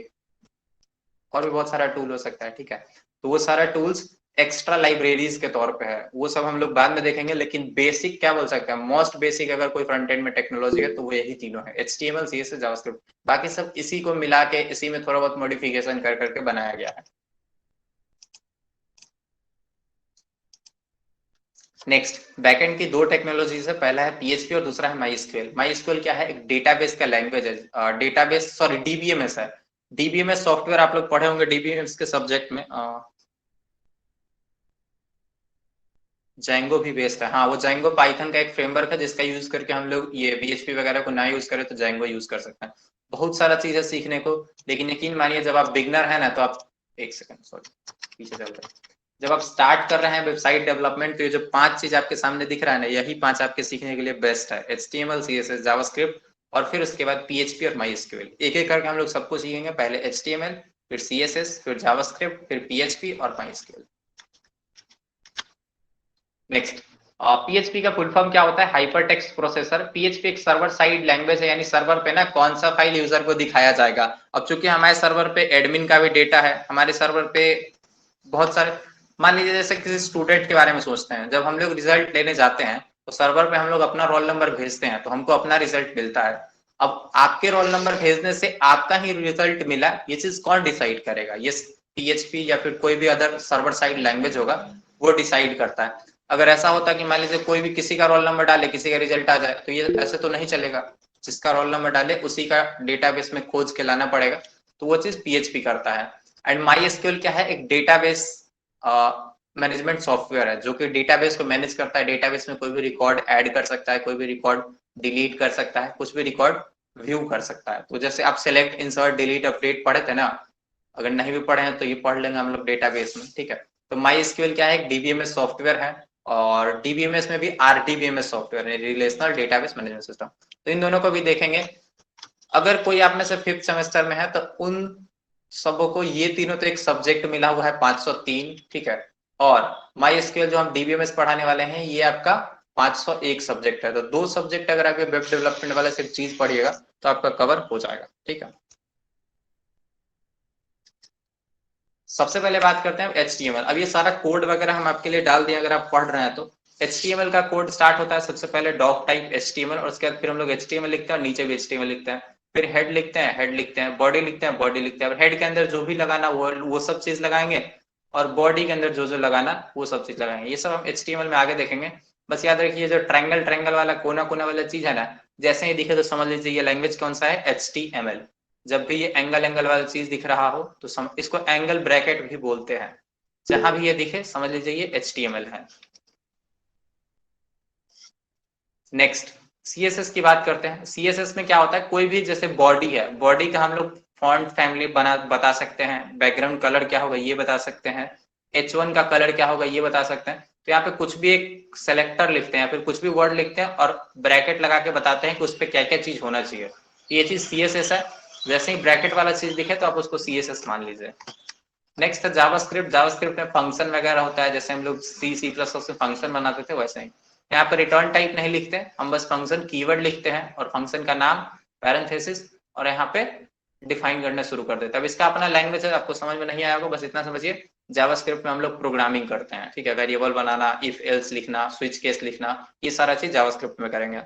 और भी बहुत सारा टूल हो सकता है, ठीक है। तो वो सारा टूल्स एक्स्ट्रा लाइब्रेरीज के तौर पे है, वो सब हम लोग बाद में देखेंगे। लेकिन बेसिक क्या बोल सकते हैं, मोस्ट बेसिक अगर कोई फ्रंट एंड में टेक्नोलॉजी है तो वो यही तीनों है, HTML CSS जावास्क्रिप्ट। बाकी सब इसी को मिला के इसी में थोड़ा बहुत मॉडिफिकेशन कर करके बनाया गया है। नेक्स्ट, बैकएंड की दो टेक्नोलॉजीज है, पहला है PHP और दूसरा है MySQL। MySQL क्या है, एक डेटाबेस का लैंग्वेज है, डेटाबेस सॉरी DBMS है। DBMS सॉफ्टवेयर आप लोग पढ़े होंगे DBMS के सब्जेक्ट में। Django भी बेस्ड है, हाँ वो Django पाइथन का एक फ्रेमवर्क है जिसका यूज करके हम लोग ये PHP वगैरह को ना यूज करें तो Django यूज कर सकते हैं। बहुत सारा चीज है सीखने को, लेकिन यकीन मानिए जब आप बिगनर है ना, तो आप एक सेकंड सॉरी पीछे चल रहे हैं, जब आप स्टार्ट कर रहे हैं वेबसाइट डेवलपमेंट, तो ये जो 5 चीज आपके सामने दिख रहा है ना, यही 5 आपके सीखने के लिए बेस्ट है, HTML CSS जावास्क्रिप्ट, और फिर उसके बाद PHP और MySQL। एक एक करके हम लोग सबको सीखेंगे, पहले HTML, फिर CSS, फिर जावास्क्रिप्ट, फिर PHP और MySQL। नेक्स्ट, PHP का फुल फॉर्म क्या होता है, हाइपर टेक्स्ट प्रोसेसर। PHP एक सर्वर साइड लैंग्वेज है, यानी सर्वर पे ना कौन सा फाइल यूजर को दिखाया जाएगा। अब चूंकि हमारे सर्वर पे एडमिन का भी डेटा है, हमारे सर्वर पे बहुत सारे, मान लीजिए जैसे किसी स्टूडेंट के बारे में सोचते हैं, जब हम लोग रिजल्ट लेने जाते हैं तो सर्वर पे हम लोग अपना रोल नंबर भेजते हैं तो हमको अपना रिजल्ट मिलता है। अब आपके रोल नंबर भेजने से आपका ही रिजल्ट मिला, ये चीज कौन डिसाइड करेगा, ये PHP या फिर कोई भी अदर सर्वर साइड लैंग्वेज होगा वो डिसाइड करता है। अगर ऐसा होता कि मान लीजिए कोई भी किसी का रोल नंबर डाले किसी का रिजल्ट आ जाए, तो ये ऐसे तो नहीं चलेगा, जिसका रोल नंबर डाले उसी का डेटाबेस में खोज के लाना पड़ेगा, तो वो चीज PHP करता है। एंड MySQL क्या है, एक डेटाबेस मैनेजमेंट सॉफ्टवेयर है जो कि डेटाबेस को मैनेज करता है, डेटाबेस में कोई भी रिकॉर्ड ऐड कर सकता है, कोई भी रिकॉर्ड डिलीट कर सकता है, कुछ भी रिकॉर्ड व्यू कर सकता है। तो जैसे आप सेलेक्ट इंसर्ट डिलीट अपडेट पढ़े थे ना, अगर नहीं भी पढ़े हैं तो ये पढ़ लेंगे हम लोग डेटाबेस में, ठीक है। तो MySQL क्या है, एक DBMS सॉफ्टवेयर है, और DBMS में भी RDBMS सॉफ्टवेयर है, रिलेशनल डेटाबेस मैनेजमेंट सिस्टम। तो इन दोनों को भी देखेंगे। अगर कोई आप में से 5th सेमेस्टर में है तो उन सबों को ये तीनों तो एक सब्जेक्ट मिला हुआ है 503, ठीक है। और MySQL जो हम DBMS पढ़ाने वाले हैं ये आपका 501 सब्जेक्ट है। तो 2 सब्जेक्ट अगर आप ये वेब डेवलपमेंट वाला सिर्फ चीज पढ़िएगा तो आपका कवर हो जाएगा, ठीक है। सबसे पहले बात करते हैं HTML। अब ये सारा कोड वगैरह हम आपके लिए डाल दिए, अगर आप पढ़ रहे हैं तो HTML का कोड स्टार्ट होता है सबसे पहले डॉक टाइप HTML, और उसके बाद फिर हम लोग HTML लिखते हैं और नीचे भी HTML लिखते हैं, फिर हेड लिखते हैं, हेड लिखते हैं, बॉडी लिखते हैं, बॉडी लिखते हैं, हेड के अंदर जो भी लगाना वो सब चीज लगाएंगे, और बॉडी के अंदर जो जो लगाना वो सब चीज लगाएंगे। ये सब हम HTML में आगे देखेंगे। बस याद रखिए जो ट्रायंगल ट्रायंगल वाला कोना कोना वाला चीज है ना, जैसे ही दिखे तो समझ लीजिए ये लैंग्वेज कौन सा है, HTML। जब भी ये एंगल एंगल वाला चीज दिख रहा हो तो इसको एंगल ब्रैकेट भी बोलते हैं। जहां भी ये दिखे समझ लीजिए ये HTML है। नेक्स्ट, CSS की बात करते हैं। CSS में क्या होता है, कोई भी जैसे बॉडी है, बॉडी का हम लोग फॉन्ट फैमिली बता सकते हैं, बैकग्राउंड कलर क्या होगा ये बता सकते हैं, H1 का कलर क्या होगा ये बता सकते हैं। तो यहाँ पे कुछ भी एक सेलेक्टर लिखते हैं, फिर कुछ भी वर्ड लिखते हैं और ब्रैकेट लगा के बताते हैं कि उस पर क्या क्या चीज होना चाहिए। ये चीज CSS है। वैसे ही ब्रैकेट वाला चीज दिखे तो आप उसको CSS मान लीजिए। नेक्स्ट है जावास्क्रिप्ट। जावास्क्रिप्ट में फंक्शन वगैरह होता है, जैसे हम लोग C++ से फंक्शन बनाते थे वैसे ही। यहाँ पर रिटर्न टाइप नहीं लिखते, हम बस फंक्शन कीवर्ड लिखते हैं और फंक्शन का नाम पैरेंथेसिस, और यहाँ पे डिफाइन करना शुरू कर देते हैं। अब इसका अपना लैंग्वेज है, आपको समझ में नहीं आया होगा, बस इतना समझिए जावास्क्रिप्ट में हम लोग प्रोग्रामिंग करते हैं, ठीक है। वेरिएबल बनाना, इफ एल्स लिखना, स्विच केस लिखना, ये सारा चीज जावास्क्रिप्ट में करेंगे।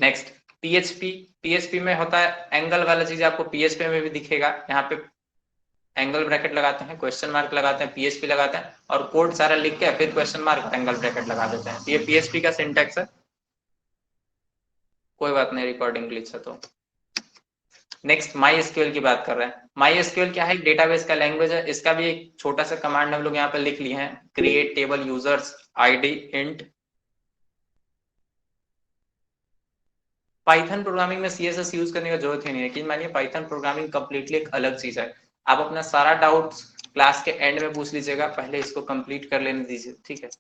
नेक्स्ट, PHP में होता है एंगल वाला चीज, आपको PHP में भी दिखेगा। यहाँ पे एंगल ब्रैकेट लगाते हैं, क्वेश्चन मार्क लगाते हैं, PHP लगाते हैं, और कोड सारा लिख के फिर क्वेश्चन मार्क एंगल ब्रैकेट लगा देते हैं। ये PHP का सिंटैक्स है। कोई बात नहीं, रिकॉर्डिंग ग्लिच है तो। नेक्स्ट, MySQL की बात कर रहे हैं। MySQL क्या है, डेटाबेस का लैंग्वेज है। इसका भी एक छोटा सा कमांड हम लोग यहाँ पे लिख लिए हैं, create table users ID int. Python programming में CSS यूज करने की जरूरत ही नहीं है, लेकिन मानिए पाइथन प्रोग्रामिंग कम्प्लीटली एक अलग चीज है। आप अपना सारा डाउट क्लास के एंड में पूछ लीजिएगा, पहले इसको कंप्लीट कर लेने दीजिए, ठीक है।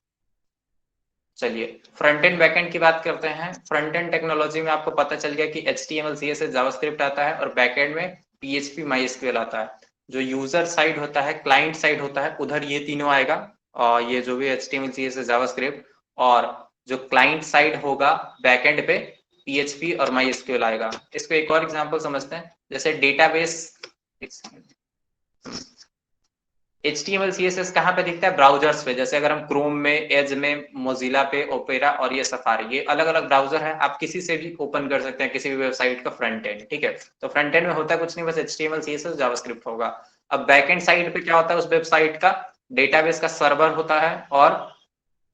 चलिए फ्रंट एंड बैक एंड की बात करते हैं। फ्रंट एंड टेक्नोलॉजी में आपको पता चल गया कि HTML CSS जावास्क्रिप्ट आता है, और बैक एंड में PHP MySQL आता है। जो यूजर साइड होता है, क्लाइंट साइड होता है, उधर ये तीनों आएगा, और ये जो भी HTML CSS जावास्क्रिप्ट, और जो क्लाइंट साइड होगा बैक एंड पे PHP और MySQL आएगा। इसको एक और एग्जांपल समझते हैं, जैसे डेटाबेस, HTML CSS कहाँ पे दिखता है? ब्राउजर्स पे। जैसे अगर हम क्रोम में, एज में, मोजिला पे, ओपेरा और ये सफारी, ये अलग अलग ब्राउजर है, आप किसी से भी ओपन कर सकते हैं किसी भी वेबसाइट का फ्रंट एंड, ठीक है। तो फ्रंट एंड में होता कुछ नहीं, बस HTML CSS जावास्क्रिप्ट होगा। अब बैक एंड साइड पे क्या होता है? उस वेबसाइट का डेटाबेस का सर्वर होता है और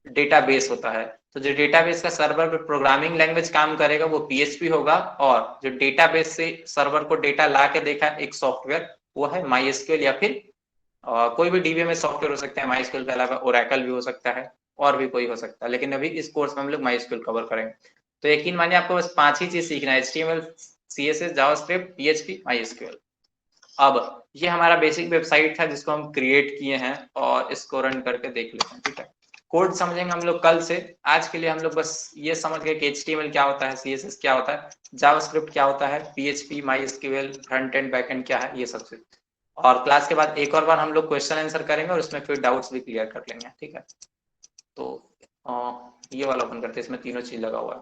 डेटाबेस होता है। तो जो डेटाबेस का सर्वर पे प्रोग्रामिंग लैंग्वेज काम करेगा वो PHP होगा, और जो डेटाबेस से सर्वर को डेटा ला के देखा एक सॉफ्टवेयर, वो है MySQL या फिर कोई भी DBMS सॉफ्टवेयर हो सकता है। MySQL के अलावा Oracle भी हो सकता है और भी कोई हो सकता है, लेकिन अभी इस कोर्स में हम लोग MySQL कवर करेंगे। तो यकीन मानिए आपको बस 5 ही चीज सीखना है: HTML, CSS, JavaScript, PHP, MySQL। अब ये हमारा बेसिक वेबसाइट था जिसको हम क्रिएट किए हैं, और इसको रन करके देख लेते हैं, ठीक है। कोड समझेंगे हम लोग कल से। आज के लिए हम लोग बस ये समझ गए कि HTML क्या होता है, CSS क्या होता है, जावास्क्रिप्ट क्या होता है, PHP, MySQL, front end back and क्या है, ये सब चीज। और क्लास के बाद एक और बार हम लोग क्वेश्चन आंसर करेंगे और उसमें फिर डाउट्स भी क्लियर कर लेंगे, ठीक है। तो ये वाला ओपन करते हैं, इसमें तीनों चीज लगा हुआ है।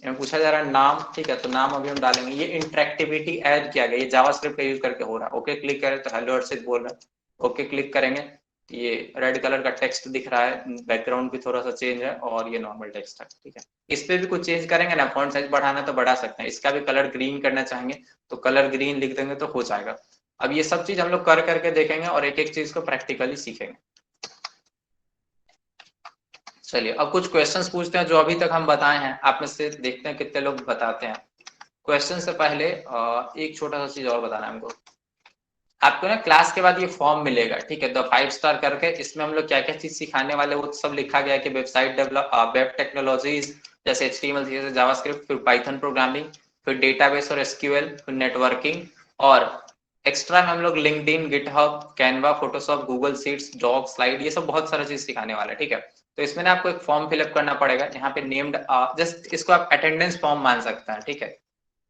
इसमें पूछा जा रहा है नाम, ठीक है। तो नाम अभी हम डालेंगे। ये इंटरेक्टिविटी ऐड किया गया, ये जावास्क्रिप्ट का यूज करके हो रहा है। ओके क्लिक करें तो हेलो अर्षित बोल रहा है। ओके क्लिक करेंगे, ये रेड कलर का टेक्स्ट दिख रहा है, बैकग्राउंड भी थोड़ा सा चेंज है और ये नॉर्मल टेक्स्ट है, ठीक है। इस पे भी कुछ चेंज करेंगे ना, फॉन्ट साइज बढ़ाना तो बढ़ा सकते हैं। इसका भी कलर ग्रीन करना चाहेंगे तो कलर ग्रीन लिख देंगे तो हो जाएगा। अब ये सब चीज हम लोग कर करके देखेंगे और एक एक चीज को प्रैक्टिकली सीखेंगे। चलिए अब कुछ क्वेश्चंस पूछते हैं जो अभी तक हम बताए हैं, आप में से देखते हैं कितने लोग बताते हैं। क्वेश्चन से पहले एक छोटा सा चीज और बताना है हमको। आपको ना क्लास के बाद ये फॉर्म मिलेगा, ठीक है, द 5 स्टार करके। इसमें हम लोग क्या क्या चीज सिखाने वाले वो सब लिखा गया है कि वेबसाइट डेवलप, वेब टेक्नोलॉजीज जैसे HTML, CSS, जावास्क्रिप्ट, फिर पाइथन प्रोग्रामिंग, फिर डेटाबेस और SQL, फिर नेटवर्किंग, और एक्स्ट्रा में हम लोग LinkedIn, GitHub, Canva, Photoshop, Google Sheets, doc, slide, ये सब बहुत सारा चीज सिखाने वाला है, ठीक है। तो इसमें ना आपको एक फॉर्म फिलअप करना पड़ेगा, यहाँ पे नेम्ड, जस्ट इसको आप अटेंडेंस फॉर्म मान सकते हैं, ठीक है।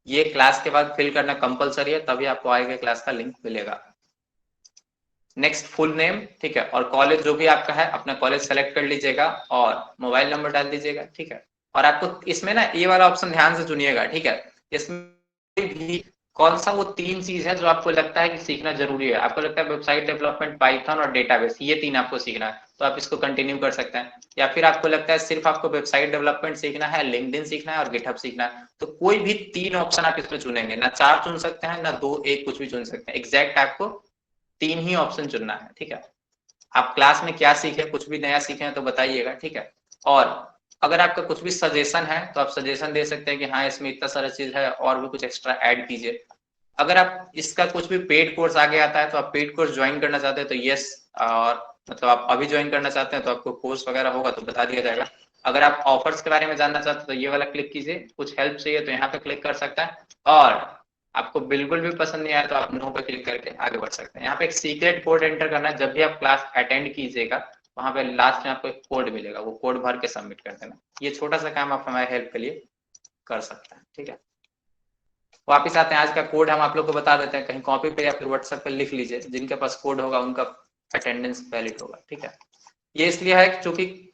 ये क्लास के बाद फिल करना कंपलसरी है, तभी आपको आएगा क्लास का लिंक मिलेगा। नेक्स्ट फुल नेम, ठीक है, और कॉलेज जो भी आपका है अपना कॉलेज सेलेक्ट कर लीजिएगा और मोबाइल नंबर डाल दीजिएगा, ठीक है। और आपको इसमें ना ये वाला ऑप्शन ध्यान से चुनिएगा, ठीक है। इसमें भी कौन सा वो 3 चीज है जो आपको लगता है कि सीखना जरूरी है। आपको लगता है वेबसाइट डेवलपमेंट, पाइथन और डेटाबेस, ये 3 आपको सीखना है, तो आप इसको कंटिन्यू कर सकते हैं। या फिर आपको लगता है सिर्फ आपको वेबसाइट डेवलपमेंट सीखना है, लिंक्डइन सीखना है और गिटहब सीखना है, तो कोई भी 3 ऑप्शन आप इसमें चुनेंगे, ना 4 चुन सकते हैं, ना 2, 1, कुछ भी चुन सकते हैं। एग्जैक्ट आपको 3 ही ऑप्शन चुनना है, ठीक है। आप क्लास में क्या सीखे, कुछ भी नया सीखे तो बताइएगा, ठीक है। और अगर आपका कुछ भी सजेशन है तो आप सजेशन दे सकते हैं कि हाँ इसमें इतना सारा चीज है और भी कुछ एक्स्ट्रा ऐड कीजिए। अगर आप इसका कुछ भी पेड कोर्स आगे आता है तो आप पेड कोर्स ज्वाइन करना चाहते हैं तो यस, और मतलब आप अभी ज्वाइन करना चाहते हैं तो आपको कोर्स वगैरह होगा तो बता दिया जाएगा। अगर आप ऑफर्स के बारे में जानना चाहते हैं तो ये वाला क्लिक कीजिए, कुछ हेल्प चाहिए तो यहाँ पे क्लिक कर सकता है, और आपको बिल्कुल भी पसंद नहीं आया तो आप नो पे क्लिक करके आगे बढ़ सकते हैं। यहाँ पे एक सीक्रेट कोड एंटर करना है, जब भी आप क्लास अटेंड कीजिएगा वहां पे लास्ट में आपको एक कोड मिलेगा, वो कोड भर के सबमिट कर देना। ये छोटा सा काम आप हमारे हेल्प के लिए कर सकते हैं, ठीक है। वापिस आते हैं, आज का कोड हम आप लोग को बता देते हैं, कहीं कॉपी पे या फिर व्हाट्सएप पे लिख लीजिए, जिनके पास कोड होगा उनका अटेंडेंस वैलिड होगा, ठीक है। ये इसलिए है क्योंकि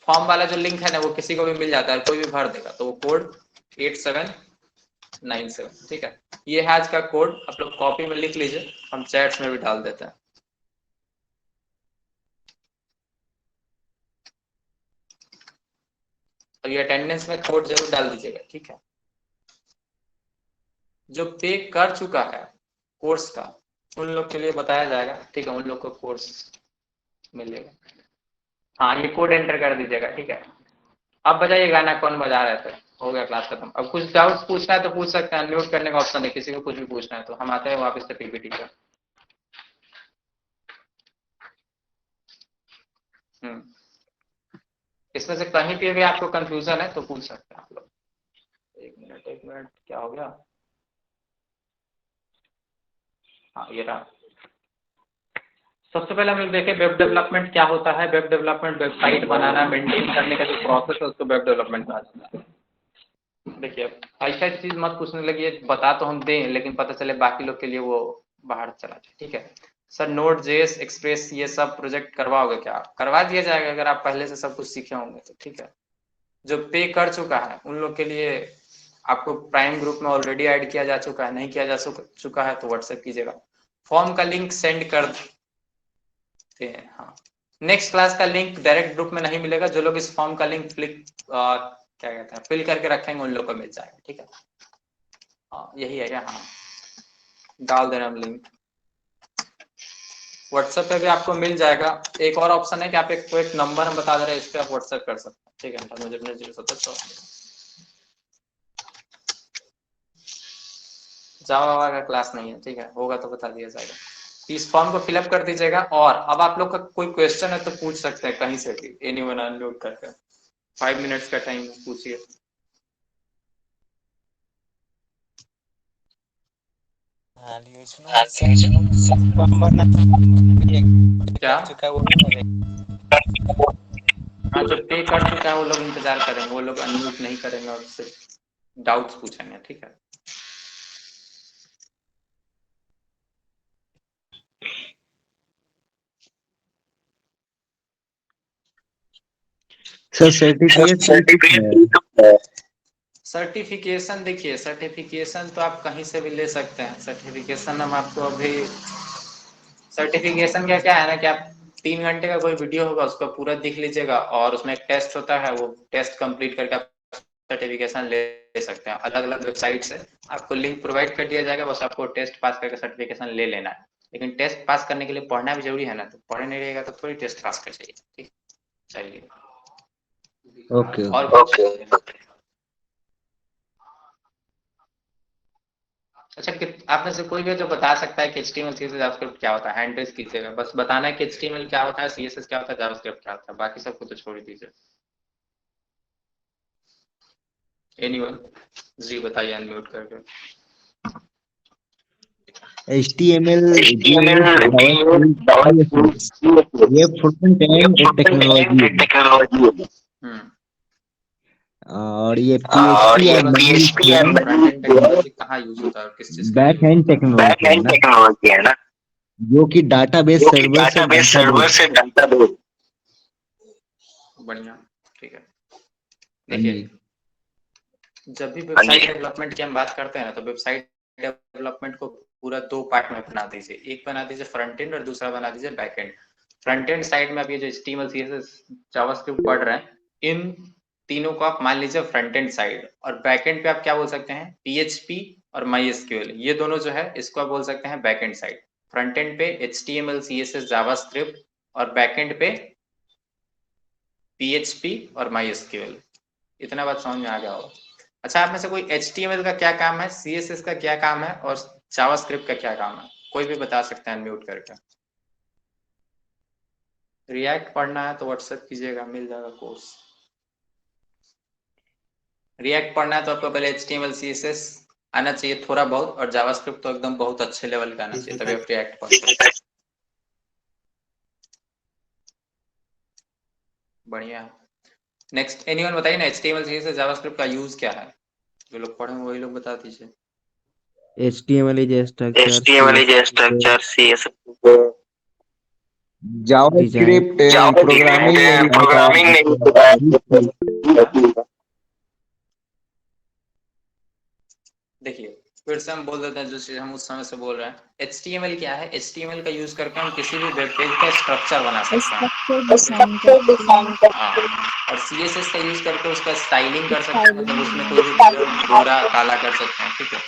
फॉर्म वाला जो लिंक है ना वो किसी को भी मिल जाता है, कोई भी भर देगा, तो वो कोड 8797, ठीक है। ये है आज का कोड, आप लोग कॉपी में लिख लीजिए, हम चैट्स में भी डाल देते हैं। और ये अटेंडेंस में कोड जरूर डाल दीजिएगा, ठीक है। जो पे कर चुका है कोर्स का उन लोग के लिए बताया जाएगा, ठीक है, उन लोग को कोर्स मिलेगा। हाँ ये कोड एंटर कर दीजिएगा, ठीक है। अब बजाइए गाना, कौन बजा रहे थे? हो गया क्लास खत्म। अब कुछ डाउट्स पूछना है तो पूछ सकते हैं, अनम्यूट करने का ऑप्शन है, किसी को कुछ भी पूछना है तो हम आते हैं वापस से पीपीटी पर। इसमें से कहीं पे भी आपको कंफ्यूजन है तो पूछ सकते हैं आप लोग। एक मिनट क्या हो गया? हाँ ये रहा। सबसे पहले हम लोग देखें वेब डेवलपमेंट क्या होता है। वेब डेवलपमेंट वेबसाइट बनाना, मेंटेन करने का जो प्रोसेस है उसको वेब डेवलपमेंट कहा जाता है। देखिए ऐसा चीज मत पूछने लगी, बता तो हम दें लेकिन पता चले बाकी लोग के लिए वो बाहर चला जाए, ठीक है। सर नोड जेएस, एक्सप्रेस, ये सब प्रोजेक्ट करवाओगे क्या? करवा दिया जाएगा अगर आप पहले से सब कुछ सीखे होंगे तो, ठीक है। जो पे कर चुका है उन लोग के लिए आपको प्राइम ग्रुप में ऑलरेडी ऐड किया जा चुका है, नहीं किया जा चुका है तो व्हाट्सएप कीजिएगा। फॉर्म का लिंक सेंड कर देते हैं। हाँ, नेक्स्ट क्लास का लिंक डायरेक्ट ग्रुप में नहीं मिलेगा, जो लोग इस फॉर्म का लिंक क्या कहते हैं फिल करके रखेंगे उन लोग को मिल जाएगा, ठीक है। हाँ यही है क्या, हाँ डाल देना हम लिंक। व्हाट्सएप पे भी आपको मिल जाएगा। एक और ऑप्शन है कि आप एक नंबर हम बता दे रहे हैं, इस पर आप व्हाट्सएप कर सकते हैं, ठीक है। मुझे 070 जावा का क्लास नहीं है, ठीक है, होगा तो बता दिया जाएगा। इस फॉर्म को फिलअप कर दीजिएगा। और अब आप लोग का कोई क्वेश्चन है तो पूछ सकते हैं कहीं से भी, एनीवन अनम्यूट करके। 5 मिनट्स का टाइम पूछिए। क्या हाँ, जो पे कर चुका है वो लोग इंतजार करेंगे, वो लोग अनम्यूट नहीं करेंगे और सिर्फ डाउट्स पूछेंगे, ठीक है। सर सर्टिफिकेशन देखिए, सर्टिफिकेशन तो आप कहीं से भी ले सकते हैं। सर्टिफिकेशन हम आपको अभी, सर्टिफिकेशन का क्या है ना कि आप 3 घंटे का कोई वीडियो होगा उसको पूरा देख लीजिएगा, और उसमें एक टेस्ट होता है, वो टेस्ट कंप्लीट करके आप सर्टिफिकेशन ले सकते हैं। अलग अलग वेबसाइट से आपको लिंक प्रोवाइड कर दिया जाएगा, बस आपको टेस्ट पास करके सर्टिफिकेशन ले लेना है। लेकिन टेस्ट पास करने के लिए पढ़ना भी जरूरी है ना, तो पढ़े नहीं रहेगा तो थोड़ी टेस्ट पास कर चाहिए, ठीक। चलिए ओके और कुछ? अच्छा, आप में से कोई भी जो बता सकता है कि HTML CSS जावास्क्रिप्ट क्या होता है, हैंड रेज कीजिएगा। बस बताना है कि HTML क्या होता है, CSS क्या होता है, जावास्क्रिप्ट क्या होता है, बाकी सबको तो छोड़ दीजिए। एनीवन जी बताइए अनम्यूट करके। HTML ये फ्रंट एंड टेक्नोलॉजी है, और ये PHP और फ्रंट एंड टेक्नोलॉजी कहाँ यूज होता है और किस चीज के लिए बैक एंड टेक्नोलॉजी है ना, जो कि डाटाबेस सर्वर से डाटा बेस। बढ़िया, ठीक है। हाँ देखिए, जी, जब भी वेबसाइट डेवलपमेंट की हम बात करते हैं ना, तो वेबसाइट डेवलपमेंट को पूरा 2 पार्ट में बना दीजिए। एक बना दीजिए फ्रंट एंड और दूसरा बना दीजिए back and. Front end side में आप ये जो HTML CSS जावास्क्रिप्ट पढ़ रहे हैं, इन तीनों को आप मान लीजिए फ्रंट एंड साइड, और बैक एंड पे आप क्या बोल सकते हैं, PHP और MySQL, ये दोनों जो है इसको आप बोल सकते हैं back and side. Front end पे HTML CSS जावास्क्रिप्ट, और बैक एंड पे PHP और MySQL। इतना बात समझ में आ गया होगा। अच्छा, आप में से कोई HTML का क्या काम है, CSS का क्या काम है, और जावास्क्रिप्ट का क्या काम है, कोई भी बता सकते हैं अनम्यूट करके। रिएक्ट पढ़ना है तो व्हाट्सएप कीजिएगा, मिल जाएगा कोर्स। रिएक्ट पढ़ना है तो आपको पहले HTML CSS आना चाहिए थोड़ा बहुत, और जावास्क्रिप्ट तो एकदम बहुत अच्छे लेवल का आना चाहिए, तभी आप रिएक्ट पढ़। बढ़िया। नेक्स्ट एनीवन बताइए ना, HTML CSS जावास्क्रिप्ट का यूज क्या है, जो लोग पढ़े वही लोग बता दीजिए। HTML is a structure, CSS JavaScript programming नहीं होता है। देखिए, फिर से हम बोल देते हैं जो चीज हम उस समय से बोल रहे हैं। HTML क्या है, HTML का यूज करके हम किसी भी वेब पेज का स्ट्रक्चर बना सकते हैं। हाँ, और CSS का यूज करके उसका स्टाइलिंग कर सकते हैं, मतलब उसमें कोई भी गोरा काला कर सकते हैं, ठीक है।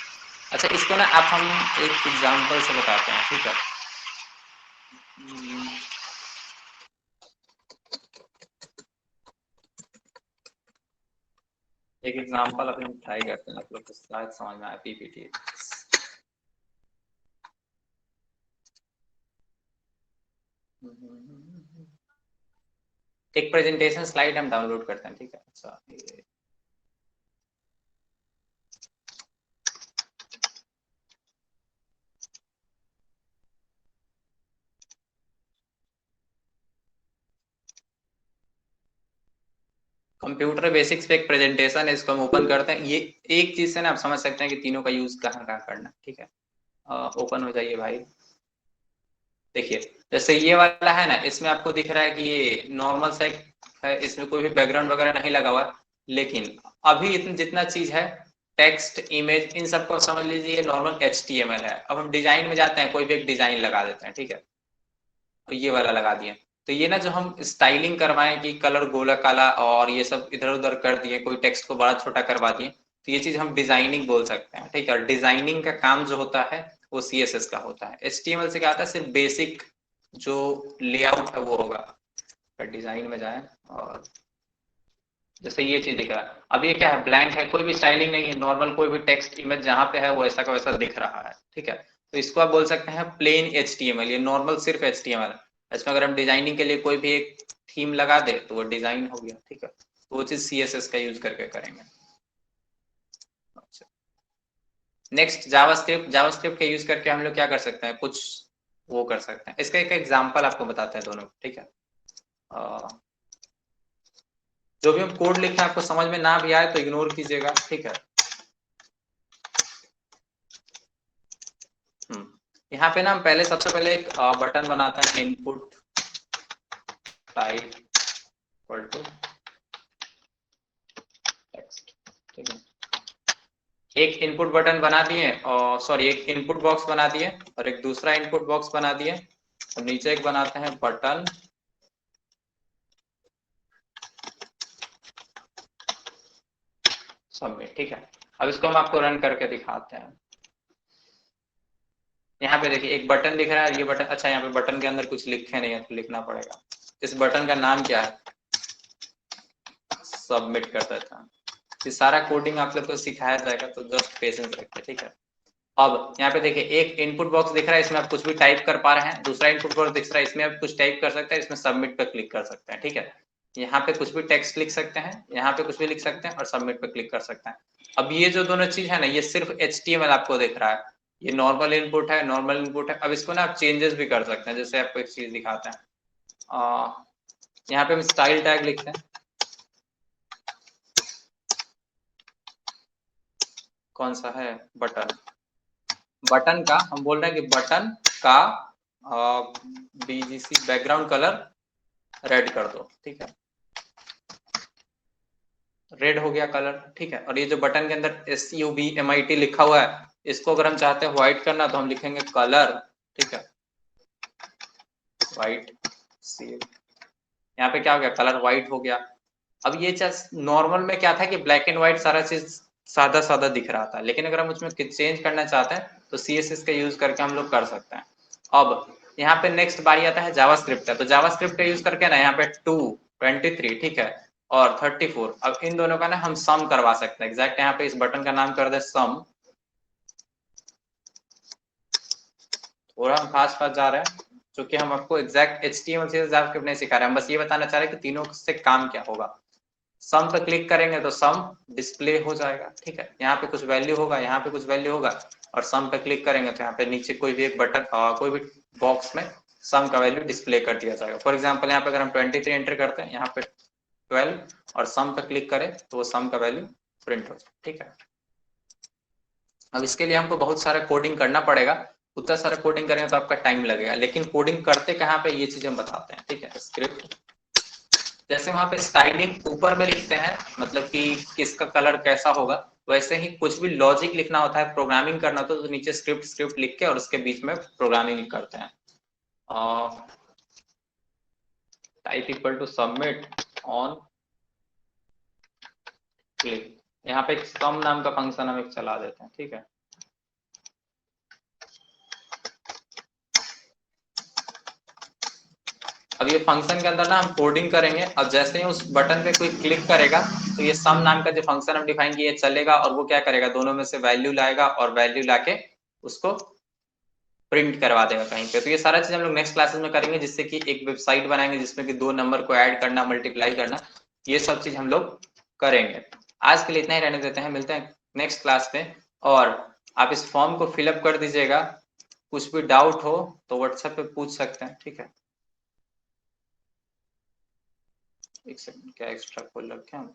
अच्छा, इसको ना आप हम एक एग्जांपल से बताते हैं, ठीक है। एक एग्जांपल अपन ट्राई करते हैं, आप लोग को शायद समझ में आए। PPT एक प्रेजेंटेशन स्लाइड हम डाउनलोड करते हैं, ठीक है। अच्छा, कंप्यूटर बेसिक्स पे एक प्रेजेंटेशन है, इसको हम ओपन करते हैं। ये एक चीज से ना आप समझ सकते हैं कि तीनों का यूज कहाँ कहाँ करना, ठीक है। ओपन हो जाइए भाई। देखिए, जैसे ये वाला है ना, इसमें आपको दिख रहा है कि ये नॉर्मल सा है, इसमें कोई भी बैकग्राउंड वगैरह नहीं लगा हुआ, लेकिन अभी इतना जितना चीज है टेक्स्ट, इमेज, इन सबको समझ लीजिए नॉर्मल HTML है। अब हम डिजाइन में जाते हैं, कोई भी एक डिजाइन लगा देते हैं, ठीक है, तो ये वाला लगा दिए। तो ये ना जो हम स्टाइलिंग करवाएं कि कलर गोला काला और ये सब इधर उधर कर दिए, कोई टेक्स्ट को बड़ा छोटा करवा दिए, तो ये चीज हम डिजाइनिंग बोल सकते हैं, ठीक है। और डिजाइनिंग का काम जो होता है वो CSS का होता है। HTML से क्या आता है, सिर्फ बेसिक जो लेआउट है वो होगा। डिजाइन में जाए और जैसे ये चीज दिख रहा है, अब ये क्या है, ब्लैंक है, कोई भी स्टाइलिंग नहीं है, नॉर्मल कोई भी टेक्स्ट इमेज जहां पे है वो ऐसा का वैसा दिख रहा है, ठीक है। तो इसको आप बोल सकते हैं प्लेन HTML, ये नॉर्मल सिर्फ HTML है। इसमें अगर हम डिजाइनिंग के लिए कोई भी एक थीम लगा दे तो वो डिजाइन हो गया, ठीक है। तो वो चीज CSS का यूज करके करेंगे। Next JavaScript. जावास्क्रिप्ट का यूज करके हम लोग क्या कर सकते हैं, कुछ वो कर सकते हैं। इसका एक एग्जांपल आपको बताते हैं दोनों, ठीक है। जो भी हम कोड लिखे आपको समझ में ना भी आए तो इग्नोर कीजिएगा, ठीक है। यहाँ पे ना हम पहले सबसे पहले एक बटन बनाते हैं, input type equal to text, ठीक है। एक इनपुट बटन बना दिए और सॉरी एक इनपुट बॉक्स बना दिए और एक दूसरा इनपुट बॉक्स बना दिए और नीचे एक बनाते हैं बटन सबमिट, ठीक है। अब इसको हम आपको रन करके दिखाते हैं। यहाँ पे देखिए एक बटन दिख रहा है, ये बटन, अच्छा यहाँ पे बटन के अंदर कुछ लिखे नहीं है तो लिखना पड़ेगा। इस बटन का नाम क्या है, सबमिट कर देता हूँ। ये सारा कोडिंग आप लोग को सिखाया जाएगा तो जस्ट पेशेंस रखिए, ठीक है। अब यहाँ पे देखिए एक इनपुट बॉक्स दिख रहा है, इसमें आप कुछ भी टाइप कर पा रहे हैं। दूसरा इनपुट बॉक्स दिख रहा है, इसमें आप कुछ टाइप कर सकते हैं, इसमें सबमिट पर क्लिक कर सकते हैं, ठीक है। यहाँ पे कुछ भी टेक्स्ट लिख सकते हैं, यहाँ पे कुछ भी लिख सकते हैं और सबमिट पे क्लिक कर सकते हैं। अब ये जो दोनों चीज है ना, ये सिर्फ HTML आपको दिख रहा है, ये नॉर्मल इनपुट है, नॉर्मल इनपुट है। अब इसको ना आप चेंजेस भी कर सकते हैं, जैसे आपको एक चीज दिखाते हैं। यहाँ पे हम स्टाइल टैग लिखते हैं, कौन सा है, बटन। बटन का हम बोल रहे हैं कि बटन का BGC बैकग्राउंड कलर रेड कर दो, ठीक है। रेड हो गया कलर, ठीक है। और ये जो बटन के अंदर SUBMIT लिखा हुआ है, इसको अगर हम चाहते हैं व्हाइट करना तो हम लिखेंगे कलर, ठीक है, व्हाइट सेव। यहाँ पे क्या हो गया, कलर व्हाइट हो गया। अब ये चीज नॉर्मल में क्या था कि ब्लैक एंड व्हाइट सारा चीज सादा सादा दिख रहा था, लेकिन अगर हम उसमें चेंज करना चाहते हैं तो CSS का यूज करके हम लोग कर सकते हैं। अब यहाँ पे नेक्स्ट बारी आता है जावास्क्रिप्ट का। तो जावास्क्रिप्ट का यूज करके ना यहाँ पे 2, 23, ठीक है, और 34, अब इन दोनों का ना हम सम करवा सकते हैं। एग्जैक्ट यहाँ पे इस बटन का नाम कर दे सम। थोड़ा हम फास्ट जा रहे हैं क्योंकि हम आपको एग्जैक्ट HTML से जावास्क्रिप्ट नहीं सिखा रहे, हम बस ये बताना चाह रहे हैं कि तीनों से काम क्या होगा। सम पे क्लिक करेंगे तो सम डिस्प्ले हो जाएगा, ठीक है। यहाँ पे कुछ वैल्यू होगा, यहाँ पे कुछ वैल्यू होगा, और सम पे क्लिक करेंगे तो यहाँ पे नीचे कोई भी एक बटन कोई भी बॉक्स में सम का वैल्यू डिस्प्ले कर दिया जाएगा। फॉर एग्जांपल यहाँ पे अगर हम 23 एंटर करते हैं, यहाँ पे 12 और सम पे क्लिक करें तो वो सम का वैल्यू प्रिंट हो जाए, ठीक है। अब इसके लिए हमको बहुत सारा कोडिंग करना पड़ेगा, उतना सारा कोडिंग करेंगे तो आपका टाइम लगेगा, लेकिन कोडिंग करते कहाँ पे ये चीजें हम बताते हैं, ठीक है। स्क्रिप्ट, जैसे वहां पे स्टाइलिंग ऊपर में लिखते हैं, मतलब कि किसका कलर कैसा होगा, वैसे ही कुछ भी लॉजिक लिखना होता है, प्रोग्रामिंग करना होता है तो नीचे स्क्रिप्ट लिख के और उसके बीच में प्रोग्रामिंग करते हैं। Type equal to submit on click. यहाँ पे एक सम नाम का फंक्शन हम एक चला देते हैं, ठीक है। अब ये फंक्शन के अंदर ना हम कोडिंग करेंगे। अब जैसे ही उस बटन पे कोई क्लिक करेगा तो ये सम नाम का जो फंक्शन हम डिफाइन किए चलेगा और वो क्या करेगा, दोनों में से वैल्यू लाएगा और वैल्यू लाके उसको प्रिंट करवा देगा कहीं पे। तो ये सारा चीज हम लोग नेक्स्ट क्लासेस में करेंगे, जिससे कि एक वेबसाइट बनाएंगे जिसमें कि 2 नंबर को ऐड करना, मल्टीप्लाई करना, ये सब चीज हम लोग करेंगे। आज के लिए इतना ही रहने देते हैं, मिलते हैं नेक्स्ट क्लास में। और आप इस फॉर्म को फिलअप कर दीजिएगा, कुछ भी डाउट हो तो व्हाट्सएप पे पूछ सकते हैं, ठीक है। एक सेकंड, क्या एक्स्ट्रा खोल रखे हैं।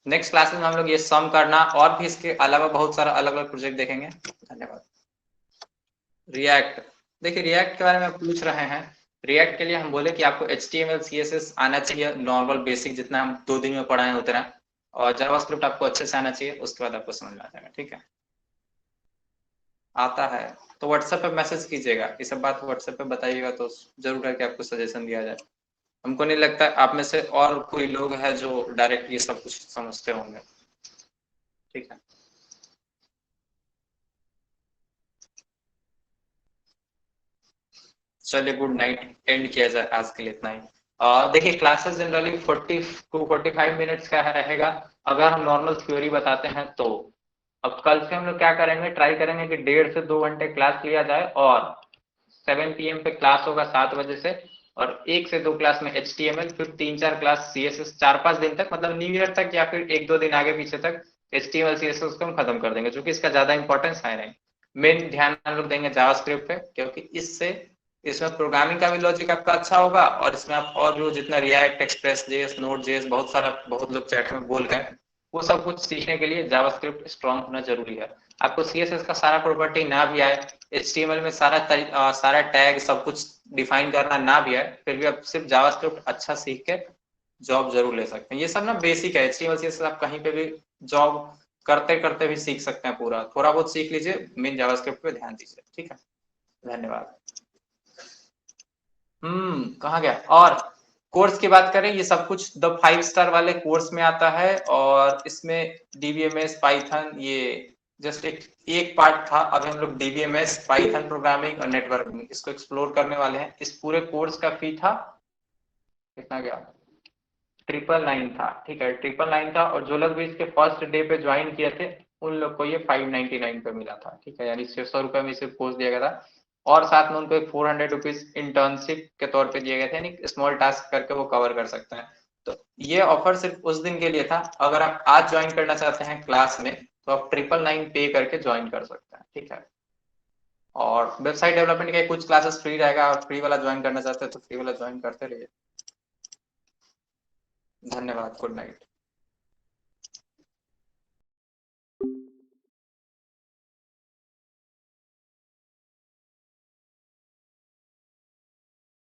नेक्स्ट क्लास में हम लोग ये सम करना और भी इसके अलावा बहुत सारा अलग अलग प्रोजेक्ट देखेंगे। धन्यवाद। रिएक्ट, देखिए रिएक्ट के बारे में पूछ रहे हैं। रिएक्ट के लिए हम बोले कि आपको HTML CSS आना चाहिए, नॉर्मल बेसिक जितना हम 2 दिन में पढ़ाए उतना। और जावास्क्रिप्ट आपको अच्छे से आना चाहिए, उसके बाद आपको समझ में आ जाएगा। ठीक है, आता है तो व्हाट्सएप पे मैसेज कीजिएगा, ये सब बात व्हाट्सएप पे बताइएगा तो जरूर है कि आपको सजेशन दिया जाए। हमको नहीं लगता आप में से और कोई लोग हैं जो डायरेक्ट ये सब कुछ समझते होंगे। ठीक है, चलिए गुड नाइट, एंड किया जाए आज के लिए इतना ही। देखिए क्लासेस जनरली 40 टू 45 मिनट्स का रहेगा अगर हम नॉर्मल थ्योरी बताते हैं तो। अब कल से हम लोग क्या करेंगे, ट्राई करेंगे कि 1.5 से 2 घंटे क्लास लिया जाए और 7 PM पे क्लास होगा 7 बजे से, और 1 से 2 क्लास में HTML, फिर 3-4 क्लास CSS, 4-5 दिन तक, मतलब न्यू ईयर तक या फिर 1-2 दिन आगे पीछे तक HTML CSS को हम खत्म कर देंगे, जो कि इसका ज्यादा इंपॉर्टेंस है नहीं। मेन ध्यान हम लोग देंगे जावास्क्रिप्ट पे, क्योंकि इससे इसमें प्रोग्रामिंग का भी लॉजिक आपका अच्छा होगा, और इसमें आप और जो जितना react, express JS, node JS, बहुत लोग चैट में बोल गए, वो सब कुछ सीखने के लिए जावास्क्रिप्ट स्ट्रांग होना जरूरी है। आपको CSS का सारा प्रॉपर्टी ना भी आए, HTML में सारा टैग सब कुछ डिफाइन करना ना भी आए, फिर भी आप सिर्फ जावास्क्रिप्ट अच्छा सीख के जॉब जरूर ले सकते हैं। ये सब ना बेसिक है, HTML CSS आप कहीं पे भी जॉब करते करते भी सीख सकते हैं, पूरा थोड़ा बहुत सीख लीजिए, मेन जावास्क्रिप्ट पे ध्यान दीजिए। ठीक है, धन्यवाद। कहाँ गया, और कोर्स की बात करें, ये सब कुछ द 5 स्टार वाले कोर्स में आता है, और इसमें DBMS, पाइथन, ये जस्ट एक पार्ट था। अभी हम लोग DBMS, पाइथन प्रोग्रामिंग और नेटवर्किंग इसको एक्सप्लोर करने वाले हैं। इस पूरे कोर्स का फी था कितना गया, 999 था। ठीक है, 999 था, और जो लोग भी इसके फर्स्ट डे पे ज्वाइन किए थे उन लोग को ये 599 पे मिला था। ठीक है, यानी 600 रुपए में सिर्फ कोर्स दिया गया था, और साथ में उनको एक 400 रुपीज इंटर्नशिप के तौर पे दिए गए थे, यानी स्मॉल टास्क करके वो कवर कर सकते हैं। तो ये ऑफर सिर्फ उस दिन के लिए था। अगर आप आज ज्वाइन करना चाहते हैं क्लास में तो आप 999 पे करके ज्वाइन कर सकते हैं। ठीक है, और वेबसाइट डेवलपमेंट के कुछ क्लासेस फ्री रहेगा, आप फ्री वाला ज्वाइन करना चाहते हैं तो फ्री वाला ज्वाइन करते रहिए। धन्यवाद, गुड नाइट।